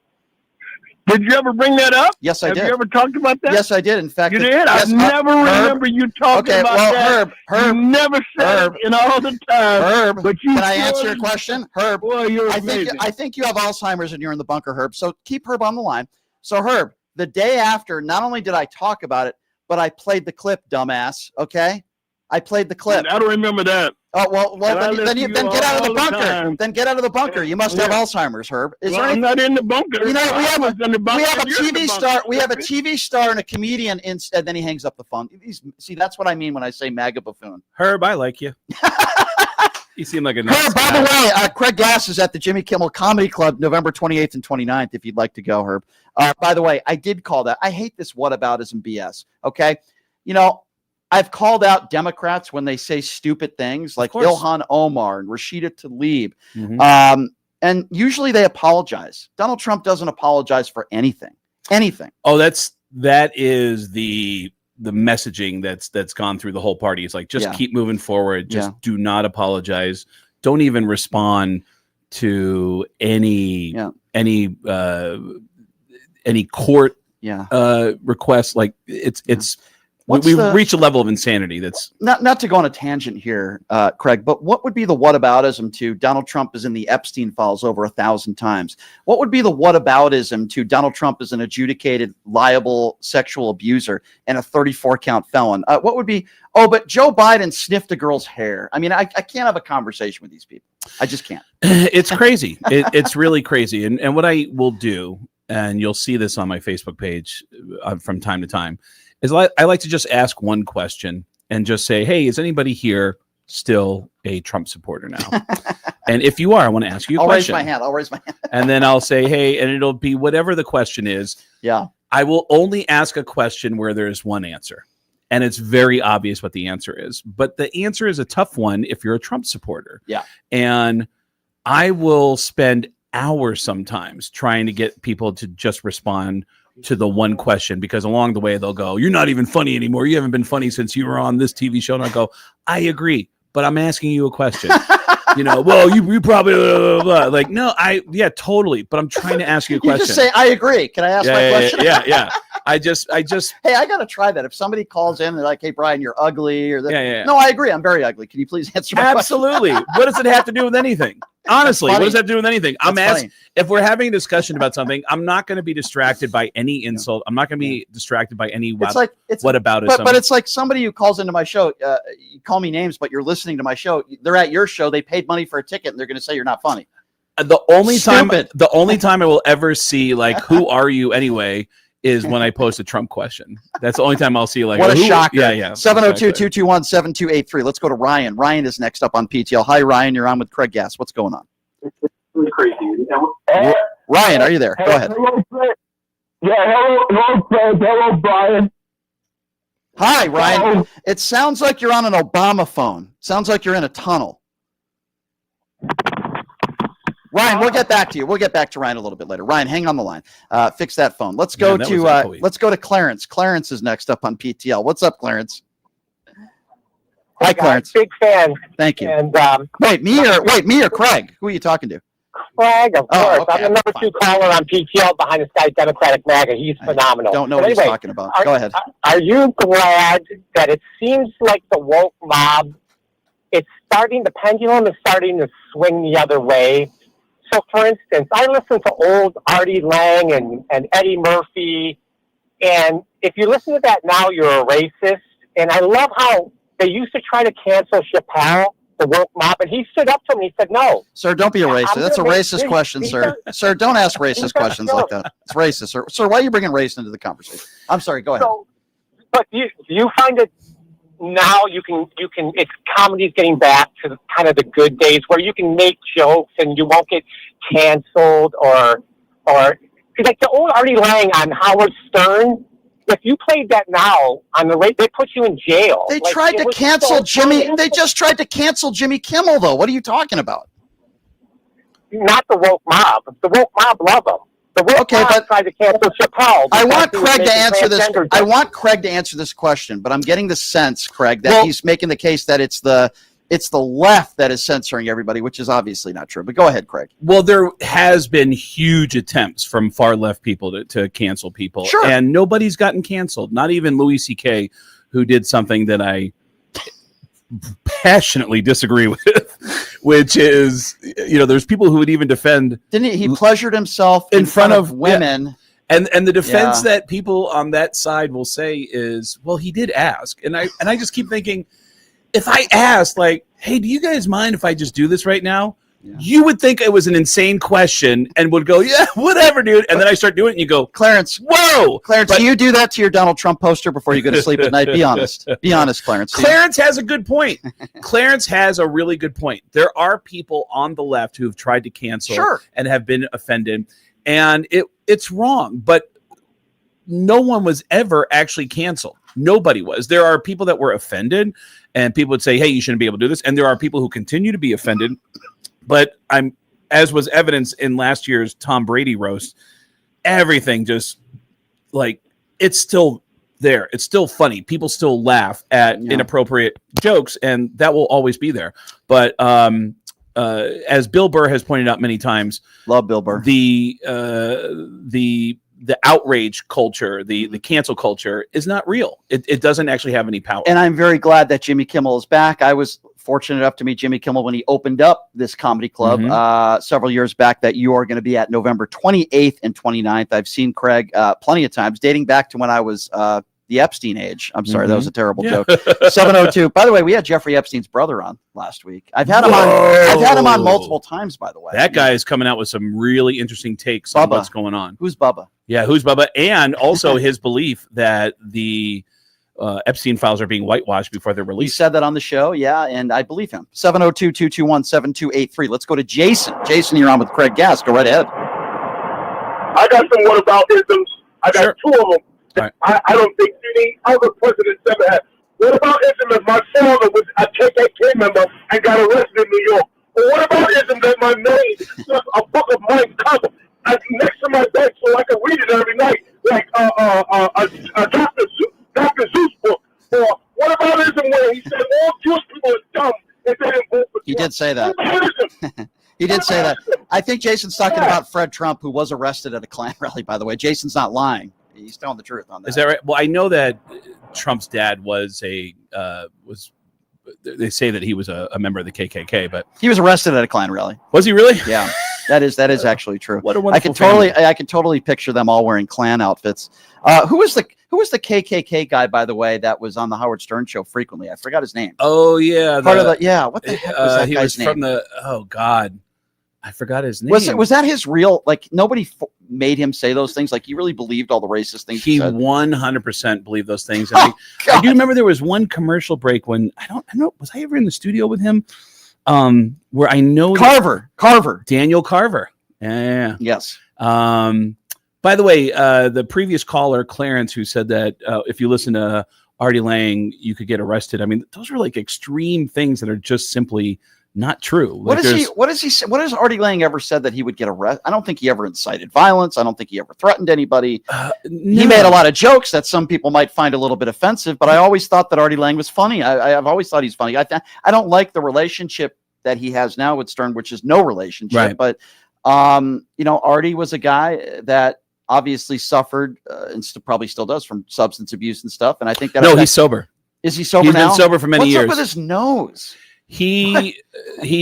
Did you ever bring that up? Yes, I did. Have you ever talked about that? Yes, I did. In fact, you did. Yes, I never remember you talking okay, about well, that. Herb, you never said it in all the time. Herb, but you can I answer your question, Herb? Boy, you're amazing. I think you have Alzheimer's and you're in the bunker, Herb. So keep Herb on the line. So Herb, the day after, not only did I talk about it, but I played the clip, dumbass. Okay, I played the clip. I don't remember that. Oh well, then get out of the bunker. Then get out of the bunker. You must have Yeah. Alzheimer's, Herb. I'm not in the bunker. You know, we have a You're in the TV bunker. star. We have a TV star and a comedian. And then he hangs up the phone. See, that's what I mean when I say MAGA buffoon. Herb, I like you. You seem like a nice Herb, by the way, Craig Gass is at the Jimmy Kimmel Comedy Club November 28th and 29th if you'd like to go, Herb. By the way, I did call that. I hate this whataboutism BS, okay? You know, I've called out Democrats when they say stupid things like Ilhan Omar and Rashida Tlaib. Mm-hmm. And usually they apologize. Donald Trump doesn't apologize for anything. Anything. Oh, that is the messaging that's gone through the whole party. It's like, just keep moving forward. Just do not apologize. Don't even respond to any court requests. Like it's we've reached a level of insanity that's not to go on a tangent here, Craig, but what would be the whataboutism to Donald Trump is in the Epstein files over 1,000 times? What would be the whataboutism to Donald Trump is an adjudicated liable sexual abuser and a 34 count felon? What would be, but Joe Biden sniffed a girl's hair. I mean, I can't have a conversation with these people. I just can't. It's crazy. It's really crazy. And what I will do, and you'll see this on my Facebook page from time to time, is I like to just ask one question and just say, hey, is anybody here still a Trump supporter now? And if you are, I want to ask you a question. I'll raise my hand. And then I'll say, hey, and it'll be whatever the question is. Yeah. I will only ask a question where there's one answer. And it's very obvious what the answer is. But the answer is a tough one if you're a Trump supporter. Yeah. And I will spend hours sometimes trying to get people to just respond to the one question, because along the way they'll go, you're not even funny anymore. You haven't been funny since you were on this TV show. And I go, I agree, but I'm asking you a question. Well, you probably blah, blah, blah. Like, no, totally. But I'm trying to ask you a question. You just say, I agree. Can I ask my question? Yeah. I just. Hey, I got to try that. If somebody calls in and they're like, hey, Brian, you're ugly. Or yeah. No, I agree. I'm very ugly. Can you please answer my Absolutely. question? What does it have to do with anything? Honestly, what does that do with anything? I'm asking, if we're having a discussion about something, I'm not going to be distracted by any insult. I'm not going to be distracted by any whataboutism. But it's like somebody who calls into my show, you call me names, but you're listening to my show. They're at your show. They paid money for a ticket and they're going to say you're not funny. The only time I will ever see like, who are you anyway, is when I post a Trump question. That's the only time I'll see like, what a shocker. Yeah. 702-221-7283. Let's go to Ryan. Ryan is next up on PTL. Hi, Ryan. You're on with Craig Gass. What's going on? It's crazy. Ryan, are you there? Go ahead. Hello, Craig. Hello, Brian. Hi, Ryan. It sounds like you're on an Obama phone. Sounds like you're in a tunnel. Ryan, we'll get back to you. We'll get back to Ryan a little bit later. Ryan, hang on the line. Fix that phone. Let's go to Clarence. Clarence is next up on PTL. What's up, Clarence? Hi, Clarence. Big fan. Thank you. And wait, me or Craig? Who are you talking to? Craig, of course. Okay. I'm the number 2 caller on PTL behind this guy, Democratic MAGA. He's phenomenal. Don't know what he's talking about. Go ahead. Are you glad that it seems like the woke mob, the pendulum is starting to swing the other way? So, for instance, I listen to old Artie Lang and Eddie Murphy, and if you listen to that now, you're a racist. And I love how they used to try to cancel Chappelle, the woke mob, and he stood up to him and he said, no. Sir, don't be a racist. That's a racist question, sir. Sir, don't ask racist questions like that. It's racist, sir. Sir, why are you bringing race into the conversation? I'm sorry, go ahead. But do you find it now it's comedy's getting back to kind of the good days where you can make jokes and you won't get canceled or like the old Artie Lang on Howard Stern, If you played that now on the rate, they put you in jail. They Like, tried it to was cancel so Jimmy. funny. They just tried to cancel Jimmy Kimmel, though. What are you talking about? Not the woke mob. The woke mob love him. The woke mob tried to cancel Chappelle. I want because he was Craig to making answer this. transgender I jokes. want Craig to answer this question, but I'm getting the sense, Craig, that he's making the case that it's the left that is censoring everybody, which is obviously not true. But go ahead, Craig. Well, there has been huge attempts from far left people to cancel people. Sure. And nobody's gotten canceled. Not even Louis C.K., who did something that I passionately disagree with, which is, there's people who would even defend. Didn't he pleasured himself in front of women? Yeah. And the defense that people on that side will say is, well, he did ask. And I just keep thinking, if I asked, like, hey, do you guys mind if I just do this right now? Yeah. You would think it was an insane question and would go, yeah, whatever, dude. And then I start doing it and you go, Clarence, whoa. Clarence, do you do that to your Donald Trump poster before you go to sleep at night? Be honest. Be honest, Clarence. Clarence has a good point. Clarence has a really good point. There are people on the left who have tried to cancel and have been offended. And it's wrong. But no one was ever actually canceled. Nobody was. There are people that were offended, and people would say, hey, you shouldn't be able to do this. And there are people who continue to be offended. But as was evidence in last year's Tom Brady roast, everything just, like, it's still there. It's still funny. People still laugh at inappropriate jokes, and that will always be there. But as Bill Burr has pointed out many times, love Bill Burr, the outrage culture, the cancel culture is not real. It doesn't actually have any power. And I'm very glad that Jimmy Kimmel is back. I was fortunate enough to meet Jimmy Kimmel when he opened up this comedy club several years back that you are going to be at November 28th and 29th. I've seen Craig plenty of times, dating back to when I was the Epstein age. I'm sorry, that was a terrible joke. 702. By the way, we had Jeffrey Epstein's brother on last week. I've had him on. I've had him on multiple times. By the way, that guy is coming out with some really interesting takes on what's going on. Who's Bubba? Yeah, who's Bubba? And also his belief that the Epstein files are being whitewashed before they're He released. said that on the show, yeah, and I believe him. 702-221-7283. Let's go to Jason. Jason, you're on with Craig Gass. Go right ahead. I got some whataboutisms. I got two of them. Right. I don't think any other president's ever had. Whataboutism is my father was a KKK member and got arrested in New York. But whataboutism that my maid left a book of Mein Kampf next to my bed so I can read it every night, like a Dr. Seuss book. Or whataboutism where he said all Jewish people are dumb if they didn't vote for He Trump. did say that. He did say that. I think Jason's talking about Fred Trump, who was arrested at a Klan rally, by the way. Jason's not lying. He's telling the truth on that. Is that right? Well, I know that Trump's dad was they say that he was a member of the KKK, but he was arrested at a Klan rally. Was he really? Yeah, that is actually true. What a I can totally picture them all wearing Klan outfits. Who was the KKK guy, by the way, that was on the Howard Stern show frequently? I forgot his name. Oh yeah, What the heck was that he guy's was from name? Oh God, I forgot his name. Was that his real? Like nobody made him say those things. Like he really believed all the racist things he said. 100% believed those things. And I do remember there was one commercial break when I don't know, was I ever in the studio with him? Where I know Daniel Carver. Yeah. Yes. By the way, the previous caller, Clarence, who said that if you listen to Artie Lang, you could get arrested. I mean, those are like extreme things that are just simply not true. What has Artie Lang ever said that he would get arrested? I don't think he ever incited violence. I don't think he ever threatened anybody. No. He made a lot of jokes that some people might find a little bit offensive, but I always thought that Artie Lang was funny. I've always thought he's funny. I don't like the relationship that he has now with Stern, which is no relationship. Right. But Artie was a guy that obviously suffered and probably still does from substance abuse and stuff. And I think that he's sober. Is he sober He's now? been sober for many years. What's up with his nose? He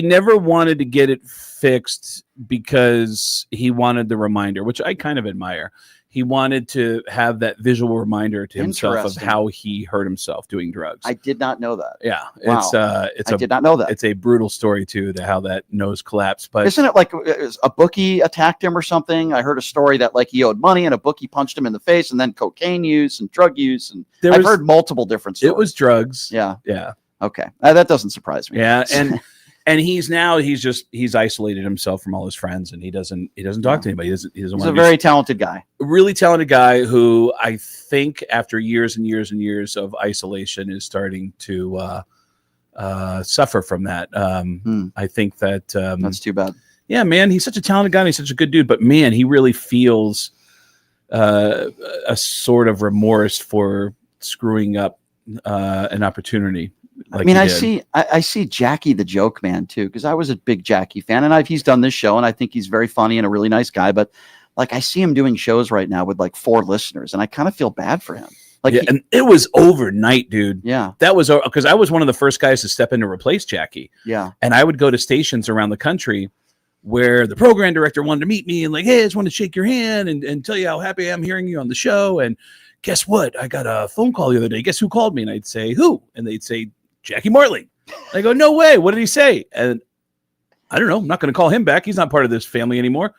never wanted to get it fixed because he wanted the reminder, which I kind of admire. He wanted to have that visual reminder to himself of how he hurt himself doing drugs. I did not know that. Yeah, Wow. I did not know that. It's a brutal story too, to how that nose collapsed. But isn't it like a bookie attacked him or something? I heard a story that like he owed money and a bookie punched him in the face, and then cocaine use and drug use, and I've heard multiple different stories. It was drugs. Yeah. Yeah. Okay, that doesn't surprise me. Yeah, and And he's isolated himself from all his friends, and he doesn't talk to anybody. He doesn't He's a very talented guy. Really talented guy who I think after years and years and years of isolation is starting to suffer from that. I think that that's too bad. Yeah, man, he's such a talented guy and he's such a good dude, but man, he really feels a sort of remorse for screwing up an opportunity. Like I mean, I see Jackie the Joke Man too, because I was a big Jackie fan, and he's done this show, and I think he's very funny and a really nice guy. But like, I see him doing shows right now with like 4 listeners, and I kind of feel bad for him. Like, and it was overnight, dude. Yeah, that was because I was one of the first guys to step in to replace Jackie. Yeah, and I would go to stations around the country where the program director wanted to meet me and like, hey, I just want to shake your hand and tell you how happy I am hearing you on the show. And guess what? I got a phone call the other day. Guess who called me? And I'd say, who? And they'd say, Jackie Martling. I go, no way. What did he say? And I don't know. I'm not going to call him back. He's not part of this family anymore.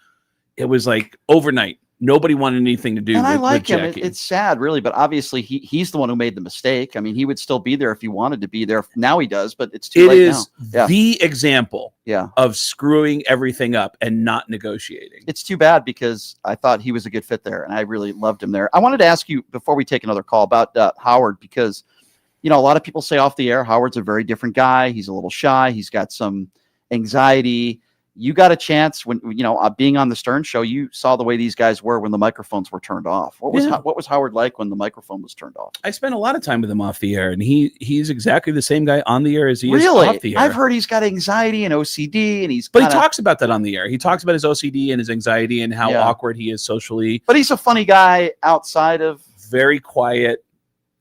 It was like overnight. Nobody wanted anything to do with I like him. Jackie. It's sad, really, but obviously he's the one who made the mistake. I mean, he would still be there if he wanted to be there. Now he does, but it's too late now. It is the example Yeah. of screwing everything up and not negotiating. It's too bad because I thought he was a good fit there, and I really loved him there. I wanted to ask you before we take another call about Howard, because a lot of people say off the air Howard's a very different guy. He's a little shy. He's got some anxiety. You got a chance when being on the Stern Show. You saw the way these guys were when the microphones were turned off. What was Howard like when the microphone was turned off? I spent a lot of time with him off the air, and he's exactly the same guy on the air as he is really off the air. I've heard he's got anxiety and OCD, and he talks about that on the air. He talks about his OCD and his anxiety and how awkward he is socially. But he's a funny guy outside of. Very quiet,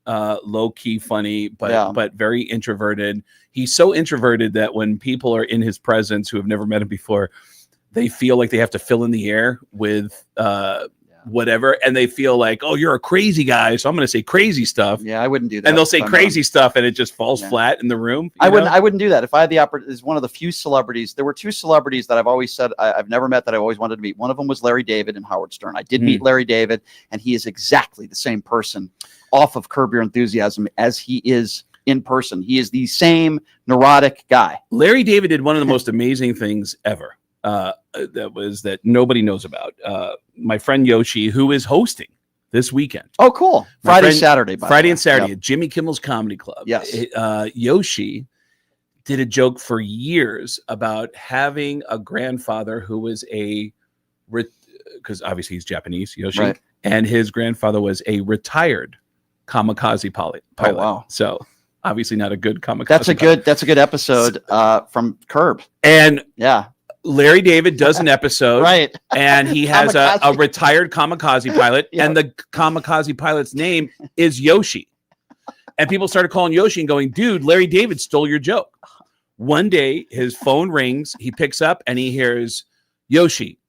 low key funny, but very introverted. He's so introverted that when people are in his presence who have never met him before, they feel like they have to fill in the air with whatever, and they feel like, oh, you're a crazy guy, so I'm going to say crazy stuff. Yeah, I wouldn't do that. And they'll say crazy stuff, and it just falls flat in the room. I wouldn't do that. If I had the opportunity, is one of the few celebrities. There were 2 celebrities that I've always said I've never met that I always wanted to meet. One of them was Larry David and Howard Stern. I did meet Larry David, and he is exactly the same person off of Curb Your Enthusiasm as he is in person. He is the same neurotic guy. Larry David did one of the most amazing things ever. That nobody knows about. My friend Yoshi, who is hosting this weekend. Oh, cool. Friday and Saturday at Jimmy Kimmel's Comedy Club. Yes. Yoshi did a joke for years about having a grandfather who was because obviously he's Japanese, Yoshi, right. And his grandfather was a retired kamikaze pilot. Oh, wow. So obviously not a good kamikaze. That's a good episode from Curb. And yeah. Larry David does an episode, right? And he has a retired kamikaze pilot, and the kamikaze pilot's name is Yoshi. And people started calling Yoshi and going, dude, Larry David stole your joke. One day, his phone rings, he picks up, and he hears, Yoshi,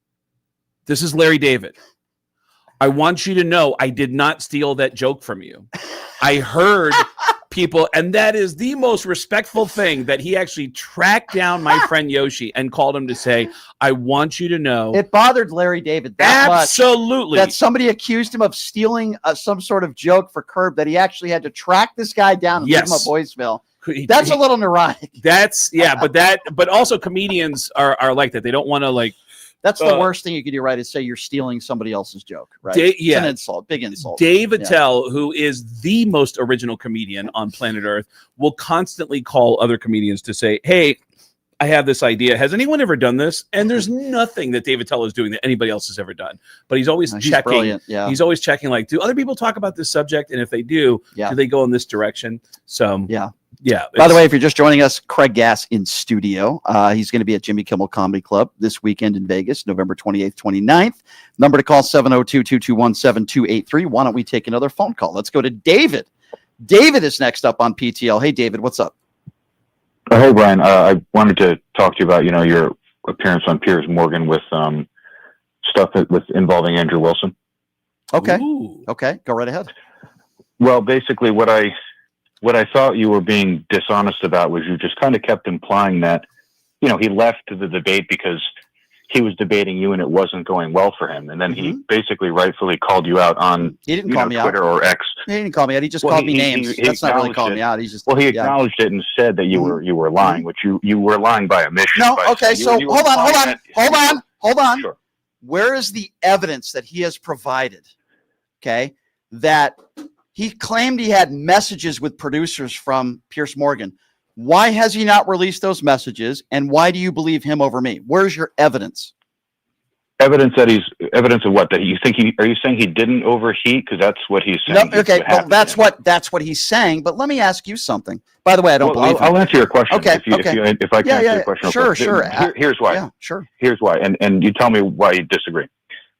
this is Larry David. I want you to know I did not steal that joke from you. I heard people, and that is the most respectful thing, that he actually tracked down my friend Yoshi and called him to say, I want you to know. It bothered Larry David that much that somebody accused him of stealing some sort of joke for Curb, that he actually had to track this guy down and give him a voicemail. That's a little neurotic. But also comedians are like that. They don't want to like. That's the worst thing you could do, right? Is say you're stealing somebody else's joke, right? It's an insult, big insult. Dave Attell, who is the most original comedian on planet Earth, will constantly call other comedians to say, hey, I have this idea. Has anyone ever done this? And there's nothing that Dave Attell is doing that anybody else has ever done. But he's always checking. Brilliant. Yeah. He's always checking, like, do other people talk about this subject? And if they do, do they go in this direction? So, yeah. By the way, if you're just joining us, Craig Gass in studio. He's going to be at Jimmy Kimmel Comedy Club this weekend in Vegas, November 28th, 29th. Number to call, 702-221-7283. Why don't we take another phone call? Let's go to David. David is next up on PTL. Hey, David, what's up? Hey, Brian. I wanted to talk to you about, your appearance on Piers Morgan with stuff involving Andrew Wilson. Okay. Okay. Go right ahead. Well, basically what I thought you were being dishonest about was you just kind of kept implying that, he left the debate because he was debating you and it wasn't going well for him. And then he basically rightfully called you out on Twitter or X He didn't call me out. He just called me names. That's not really calling me out. He's just he acknowledged it and said that you were lying, which you were lying by omission. No, okay. So hold on. Sure. Where is the evidence that he has provided? Okay, that he claimed he had messages with producers from Piers Morgan. Why has he not released those messages? And why do you believe him over me? Where's your evidence? Evidence of what? That you think are you saying he didn't overheat? Because that's what he's saying. No, okay, well, that's what he's saying. But let me ask you something. By the way, I don't believe him. I'll answer your question. Okay, if I can answer your question. Sure. Here's why. Yeah, sure. Here's why, and you tell me why you disagree.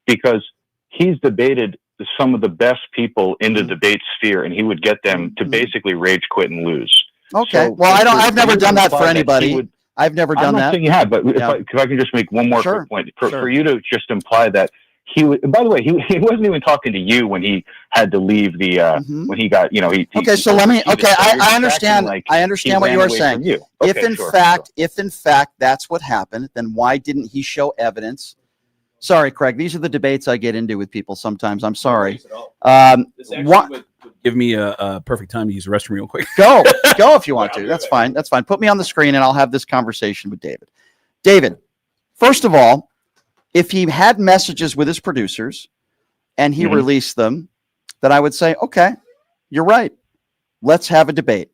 Because he's debated some of the best people in the debate sphere, and he would get them to basically rage quit and lose. Okay. So, well, I've never done that for anybody. I've never done that. I'm not saying you have, but if I can just make one more quick point. For you to just imply that he was, by the way, he wasn't even talking to you when he had to leave the, when he got, I understand. I understand what you are saying. If in fact that's what happened, then why didn't he show evidence? Sorry, Craig. These are the debates I get into with people sometimes. I'm sorry. Would give me a perfect time to use the restroom real quick. Go if you want to. That's fine. That's fine. Put me on the screen and I'll have this conversation with David. David, first of all, if he had messages with his producers and he released them, then I would say, okay, you're right. Let's have a debate.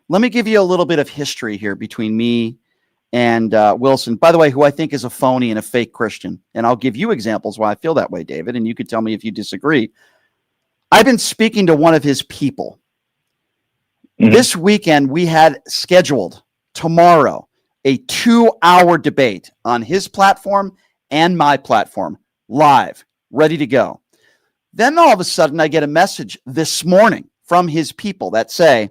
Let me give you a little bit of history here between me and Wilson, by the way, who I think is a phony and a fake Christian. And I'll give you examples why I feel that way, David, and you could tell me if you disagree. I've been speaking to one of his people. This weekend, we had scheduled tomorrow a 2-hour debate on his platform and my platform, live, ready to go. Then all of a sudden, I get a message this morning from his people that say,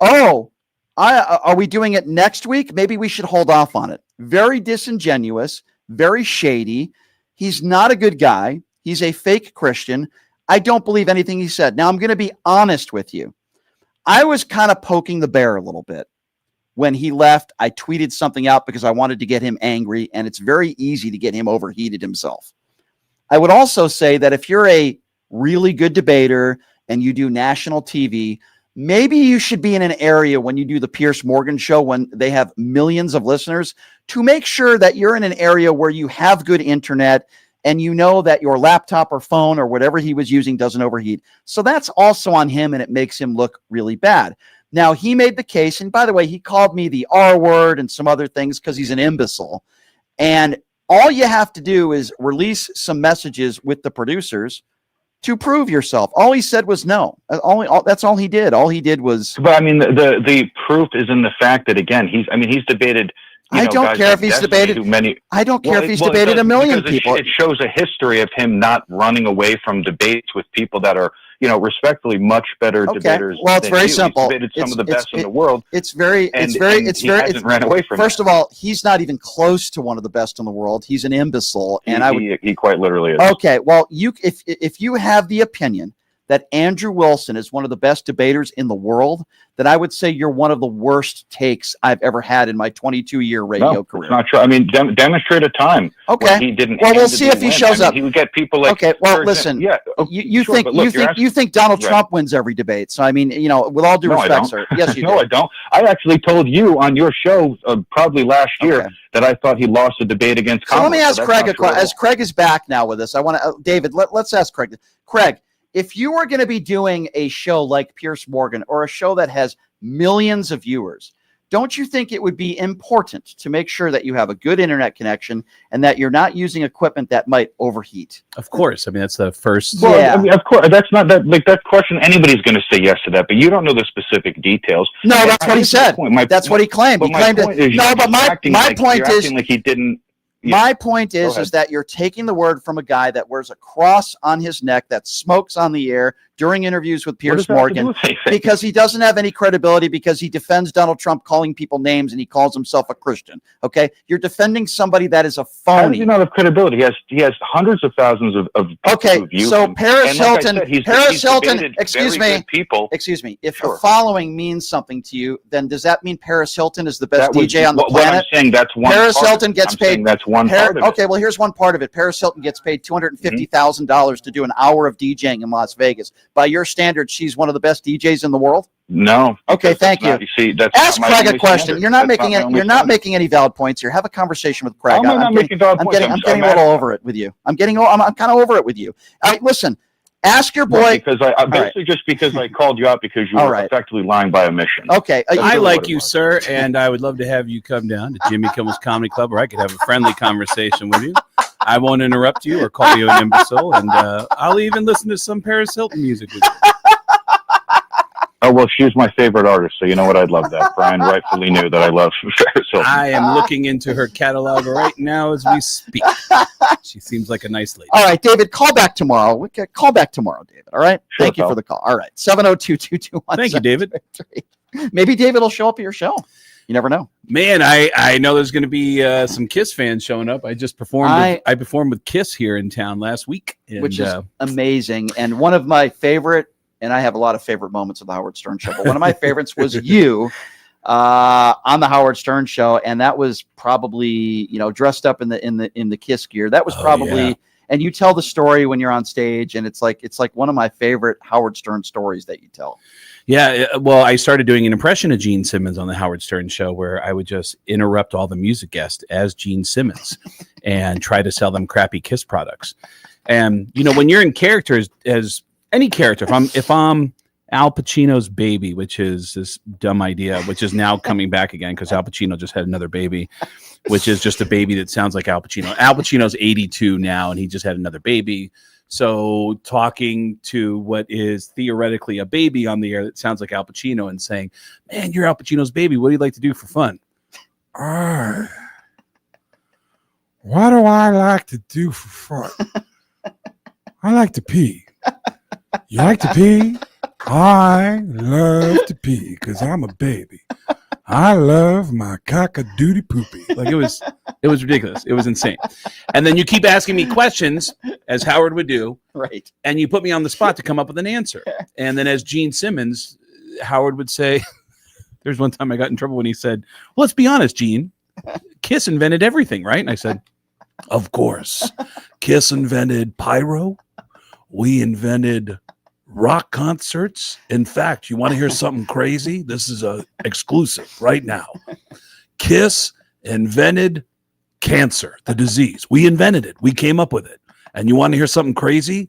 are we doing it next week? Maybe we should hold off on it. Very disingenuous, very shady. He's not a good guy. He's a fake Christian. I don't believe anything he said. Now, I'm going to be honest with you. I was kind of poking the bear a little bit. When he left, I tweeted something out because I wanted to get him angry, and it's very easy to get him overheated himself. I would also say that if you're a really good debater and you do national TV, maybe you should be in an area when you do the Piers Morgan show, when they have millions of listeners, to make sure that you're in an area where you have good internet and you know that your laptop or phone or whatever he was using doesn't overheat. So that's also on him, and it makes him look really bad. Now, he made the case, and by the way, he called me the R word and some other things because he's an imbecile. And all you have to do is release some messages with the producers to prove yourself. All he said was no. That's all he did. All he did was. But I mean, the proof is in the fact that, again, he's debated. I don't care if he's debated. I don't care if he's debated a million people. It shows a history of him not running away from debates with people that are, respectfully much better debaters. Well, it's very simple. He's debated some of the best in the world. He hasn't ran away from. First of all, he's not even close to one of the best in the world. He's an imbecile, he quite literally is. Okay, well, if you have the opinion that Andrew Wilson is one of the best debaters in the world, then I would say you're one of the worst takes I've ever had in my 22-year radio career. It's not true. I mean, demonstrate a time. Okay. He didn't. Well, we'll see if he shows up. He would get people like. Okay. Well, listen. You think Donald Trump wins every debate? So I mean, with all due respect, sir. Yes, you do. No, I don't. I actually told you on your show probably last year that I thought he lost a debate against. So let me ask Craig a question. As Craig is back now with us, I want to David. Let's ask Craig. Craig, if you were going to be doing a show like Piers Morgan or a show that has millions of viewers, don't you think it would be important to make sure that you have a good internet connection and that you're not using equipment that might overheat? Of course. I mean, that's the first. Well, I mean, of course, that's not that. Like that question, anybody's going to say yes to that, but you don't know the specific details. No, that's what he said. That's what he claimed. He claimed it. No, but my point is, like he didn't. My point is that you're taking the word from a guy that wears a cross on his neck, that smokes on the air during interviews with Piers Morgan, because he doesn't have any credibility, because he defends Donald Trump calling people names and he calls himself a Christian. Okay, you're defending somebody that is a phony. How does he not have credibility? He has hundreds of thousands of views. So Paris Hilton, excuse me. If a following means something to you, then does that mean Paris Hilton is the best DJ on the planet? I'm saying that's one. Paris Hilton gets paid. That's one part of it. Okay, well, here's one part of it. Paris Hilton gets paid $250,000 to do an hour of DJing in Las Vegas. by your standards, she's one of the best DJs in the world? No. Okay, thank you. Not, you see, that's Ask not my Craig a only question. standard. You're not That's making my it. only You're not standard. making any valid points here. Have a conversation with Craig. How am I not making valid points? I'm getting a little over it with you. I'm kind of over it with you. All right, listen. Ask your boy. Right, because I basically just because I called you out because you were effectively lying by omission. Okay. I like you, sir, and I would love to have you come down to Jimmy Kimmel's Comedy Club where I could have a friendly conversation with you. I won't interrupt you or call you an imbecile, and I'll even listen to some Paris Hilton music with you. Oh, well, she's my favorite artist, so you know what? I'd love that. Brian rightfully knew that I love Paris Hilton. I am looking into her catalog right now as we speak. She seems like a nice lady. All right, David, call back tomorrow. Call back tomorrow, David. All right? Sure, Thank you for the call. All right. 702-221. Thank you, David. Maybe David will show up at your show. You never know. Man, I know there's going to be some Kiss fans showing up. I just performed. I performed with Kiss here in town last week, and, which is amazing. And one of my favorite, and I have a lot of favorite moments of the Howard Stern show, but one of my favorites was you on the Howard Stern show, and that was probably dressed up in the Kiss gear. That was probably. And you tell the story when you're on stage, and it's like one of my favorite Howard Stern stories that you tell. Yeah, well, I started doing an impression of Gene Simmons on the Howard Stern show where I would just interrupt all the music guests as Gene Simmons and try to sell them crappy Kiss products. And when you're in character as any character, if I'm Al Pacino's baby, which is this dumb idea, which is now coming back again because Al Pacino just had another baby, which is just a baby that sounds like Al Pacino. Al Pacino's 82 now, and he just had another baby. So talking to what is theoretically a baby on the air that sounds like Al Pacino and saying, man, you're Al Pacino's baby. What do you like to do for fun? What do I like to do for fun? I like to pee. You like to pee? I love to pee because I'm a baby. I love my cock-a-doodie poopy. Like it was ridiculous. It was insane. And then you keep asking me questions, as Howard would do. Right. And you put me on the spot to come up with an answer. And then as Gene Simmons, Howard would say, there's one time I got in trouble when he said, well, let's be honest, Gene, Kiss invented everything, right? And I said, of course. Kiss invented pyro. We invented rock concerts. In fact, you want to hear something crazy? This is a exclusive right now. Kiss invented cancer, the disease. We invented it. We came up with it. And you want to hear something crazy?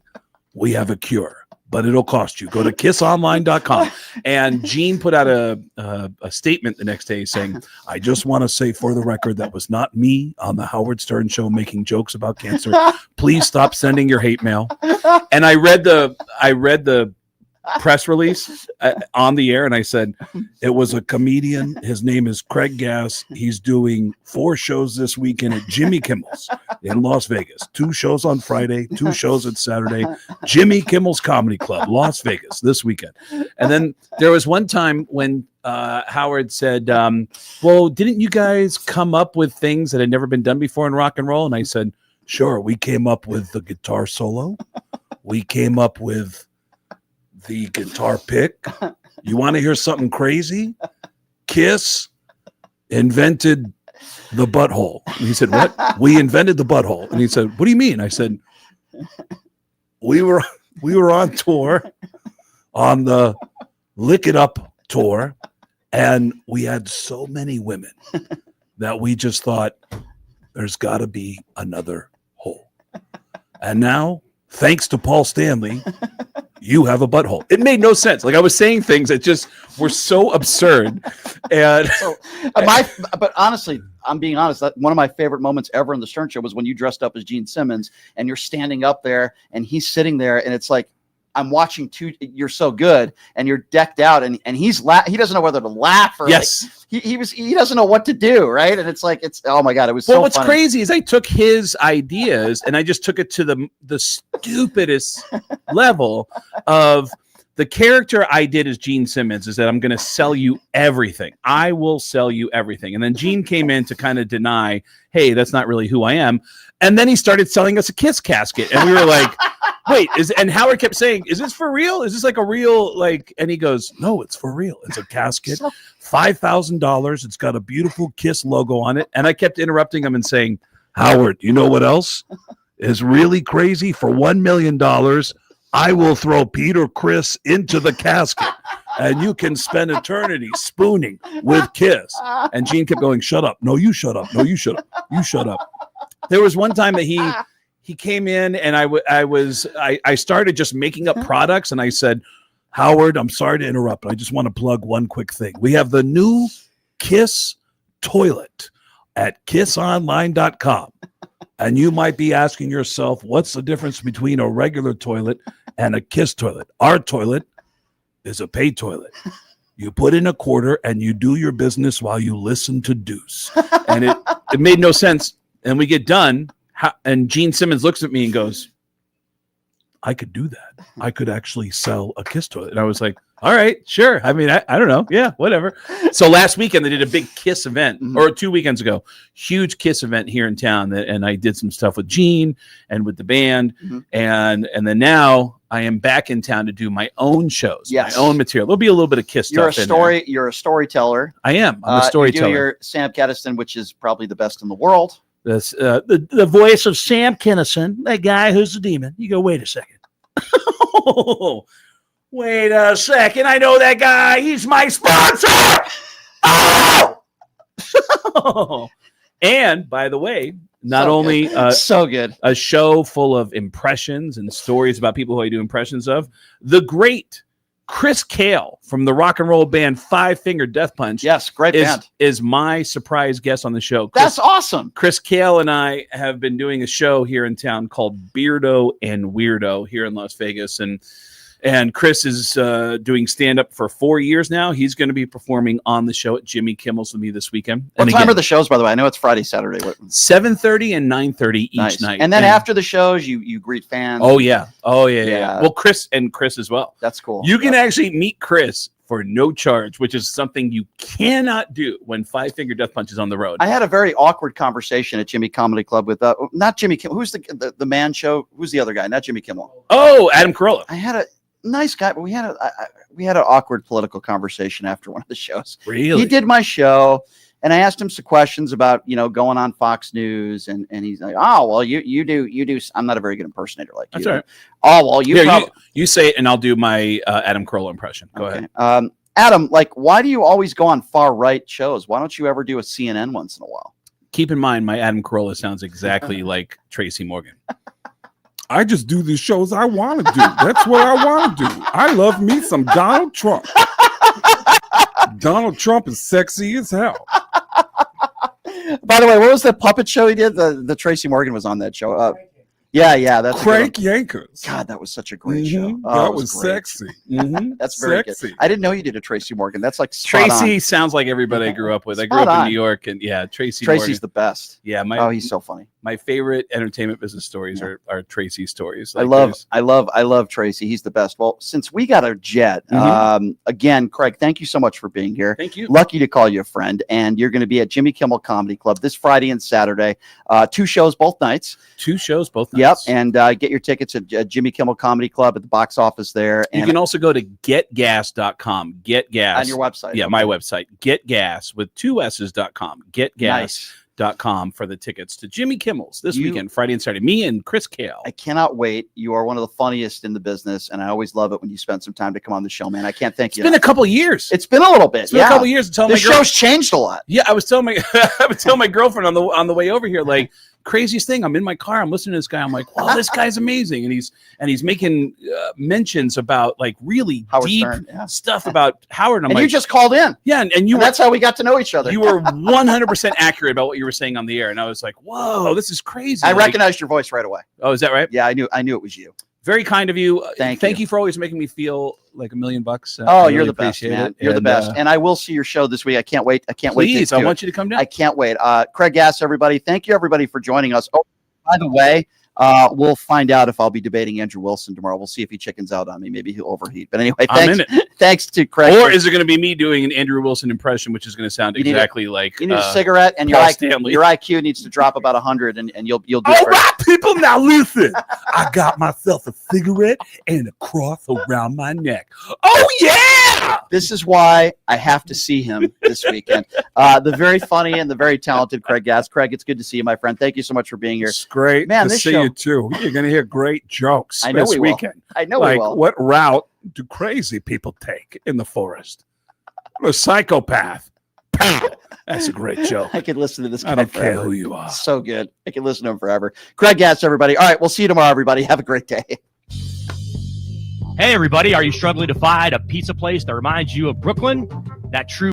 We have a cure, but it'll cost you. Go to kissonline.com. And Gene put out a statement the next day saying, I just want to say for the record, that was not me on the Howard Stern show making jokes about cancer. Please stop sending your hate mail. And I read the press release on the air, and I said, it was a comedian. His name is Craig Gass. He's doing 4 shows this weekend at Jimmy Kimmel's in Las Vegas. 2 shows on Friday, 2 shows on Saturday. Jimmy Kimmel's Comedy Club, Las Vegas, this weekend. And then there was one time when Howard said, well, didn't you guys come up with things that had never been done before in rock and roll? And I said, sure, we came up with the guitar solo. We came up with the guitar pick. You want to hear something crazy? Kiss invented the butthole. And he said, what? We invented the butthole. And he said, what do you mean? I said, we were on tour on the Lick It Up tour, and we had so many women that we just thought there's got to be another hole. And now, thanks to Paul Stanley, you have a butthole. It made no sense. Like I was saying things that just were so absurd. And but honestly, I'm being honest. One of my favorite moments ever in the Stern Show was when you dressed up as Gene Simmons and you're standing up there and he's sitting there, and it's like, I'm watching you're so good, and you're decked out, and he's he doesn't know whether to laugh or yes, like, he doesn't know what to do, right? And it's like oh my god, it was well. So What's funny. crazy is I took his ideas and I just took it to the stupidest level of the character I did as Gene Simmons is that I'm going to sell you everything. I will sell you everything. And then Gene came in to kind of deny, hey, that's not really who I am. And then he started selling us a Kiss casket, and we were like. Wait, and Howard kept saying, is this for real? Is this like a real, like, and he goes, no, it's for real. It's a casket, $5,000. It's got a beautiful Kiss logo on it. And I kept interrupting him and saying, Howard, you know what else is really crazy? For $1 million, I will throw Peter Chris into the casket, and you can spend eternity spooning with Kiss. And Gene kept going, shut up. No, you shut up. No, you shut up. You shut up. There was one time that he came in, and I started just making up products, and I said, Howard, I'm sorry to interrupt, but I just want to plug one quick thing. We have the new Kiss toilet at kissonline.com. And you might be asking yourself, what's the difference between a regular toilet and a Kiss toilet? Our toilet is a pay toilet. You put in a quarter and you do your business while you listen to Deuce. And it made no sense. And we get done, and Gene Simmons looks at me and goes, I could do that. I could actually sell a Kiss toilet. And I was like, all right, sure. I mean, I don't know. Yeah, whatever. So last weekend they did a big Kiss event, or 2 weekends ago, huge Kiss event here in town. And I did some stuff with Gene and with the band. And then now I am back in town to do my own shows, my own material. There'll be a little bit of Kiss stuff in there. You're a storyteller. I am. I'm a storyteller. You do your Sam Kinison, which is probably the best in the world. That's the voice of Sam Kinison, that guy who's the demon. You go, wait a second. Wait a second. I know that guy. He's my sponsor. Oh! And by the way, not only so good, a show full of impressions and stories about people who I do impressions of, the great Chris Kale from the rock and roll band Five Finger Death Punch. Yes, great band. Is my surprise guest on the show. That's awesome. Chris Kale and I have been doing a show here in town called Beardo and Weirdo here in Las Vegas. And Chris is doing stand-up for 4 years now. He's going to be performing on the show at Jimmy Kimmel's with me this weekend. What time are the shows, by the way? I know it's Friday, Saturday. 7:30 and 9:30 each night. And then after the shows, you greet fans. Oh, yeah. Well, Chris as well. That's cool. You can actually meet Chris for no charge, which is something you cannot do when Five Finger Death Punch is on the road. I had a very awkward conversation at Jimmy Comedy Club with not Jimmy Kimmel. Who's the man show? Who's the other guy? Not Jimmy Kimmel. Oh, Adam Carolla. I had a nice guy, but we had an awkward political conversation after one of the shows. Really? He did my show, and I asked him some questions about going on Fox News, and he's like, "Oh, well, you do." I'm not a very good impersonator like That's you. all right. Oh, well, you say it, and I'll do my Adam Carolla impression. Go ahead. Adam, why do you always go on far right shows? Why don't you ever do a CNN once in a while? Keep in mind, my Adam Carolla sounds exactly like Tracy Morgan. I just do the shows I want to do. That's what I want to do. I love me some Donald Trump. Donald Trump is sexy as hell. By the way, what was the puppet show he did? The Tracy Morgan was on that show. Yeah, that's Crank Yankers. God, that was such a great show. That was sexy. That's very good. I didn't know you did a Tracy Morgan. That's like Tracy sounds like everybody I grew up with. I grew up in New York, and Tracy's Morgan. The best. Yeah, he's so funny. My favorite entertainment business stories are Tracy's stories. I love Tracy. He's the best. Well, since we got a jet, again, Craig, thank you so much for being here. Thank you. Lucky to call you a friend. And you're going to be at Jimmy Kimmel Comedy Club this Friday and Saturday. 2 shows both nights. Yep. And get your tickets at Jimmy Kimmel Comedy Club at the box office there. You can also go to getgas.com. Get Gas. On your website. Yeah, my website. Getgas with 2 S's.com. Getgas.com for the tickets to Jimmy Kimmel's this weekend, Friday and Saturday. Me and Chris Kale. I cannot wait. You are one of the funniest in the business, and I always love it when you spend some time to come on the show, man. I can't thank you. It's been a couple of years. It's been a little bit. It's been a couple of years. The show's changed a lot. Yeah, I was telling my girlfriend on the way over here, like, craziest thing. I'm in my car. I'm listening to this guy. I'm like, wow, this guy's amazing. And he's making mentions about like really Howard deep Stern, stuff about Howard. And you just called in. Yeah. And that's how we got to know each other. You were 100% accurate about what you were saying on the air. And I was like, whoa, this is crazy. I recognized your voice right away. Oh, is that right? Yeah, I knew it was you. Very kind of you. Thank you for always making me feel like $1 million. You're the best, man. You're the best. And I will see your show this week. I can't wait. Please, I want you to come down. I can't wait. Craig Gass, everybody. Thank you, everybody, for joining us. Oh, by the way, we'll find out if I'll be debating Andrew Wilson tomorrow. We'll see if he chickens out on me. Maybe he'll overheat. But anyway, thanks to Craig. Or is it going to be me doing an Andrew Wilson impression, which is going to sound exactly like you need a cigarette, and your IQ needs to drop about 100, and you'll do it. All right, people, now listen. I got myself a cigarette and a cross around my neck. Oh yeah! This is why I have to see him this weekend. The very funny and the very talented Craig Gass. Craig, it's good to see you, my friend. Thank you so much for being here. It's great Man, to this see show- you too. You're going to hear great jokes I know this we will. weekend. I know like, we will. what route do crazy people take in the forest? I'm a psychopath. Pow! That's a great joke. I could listen to this guy I don't care forever. who you are. So good. I can listen to him forever. Craig Gass, everybody. All right, we'll see you tomorrow, everybody. Have a great day. Hey, everybody. Are you struggling to find a pizza place that reminds you of Brooklyn? That true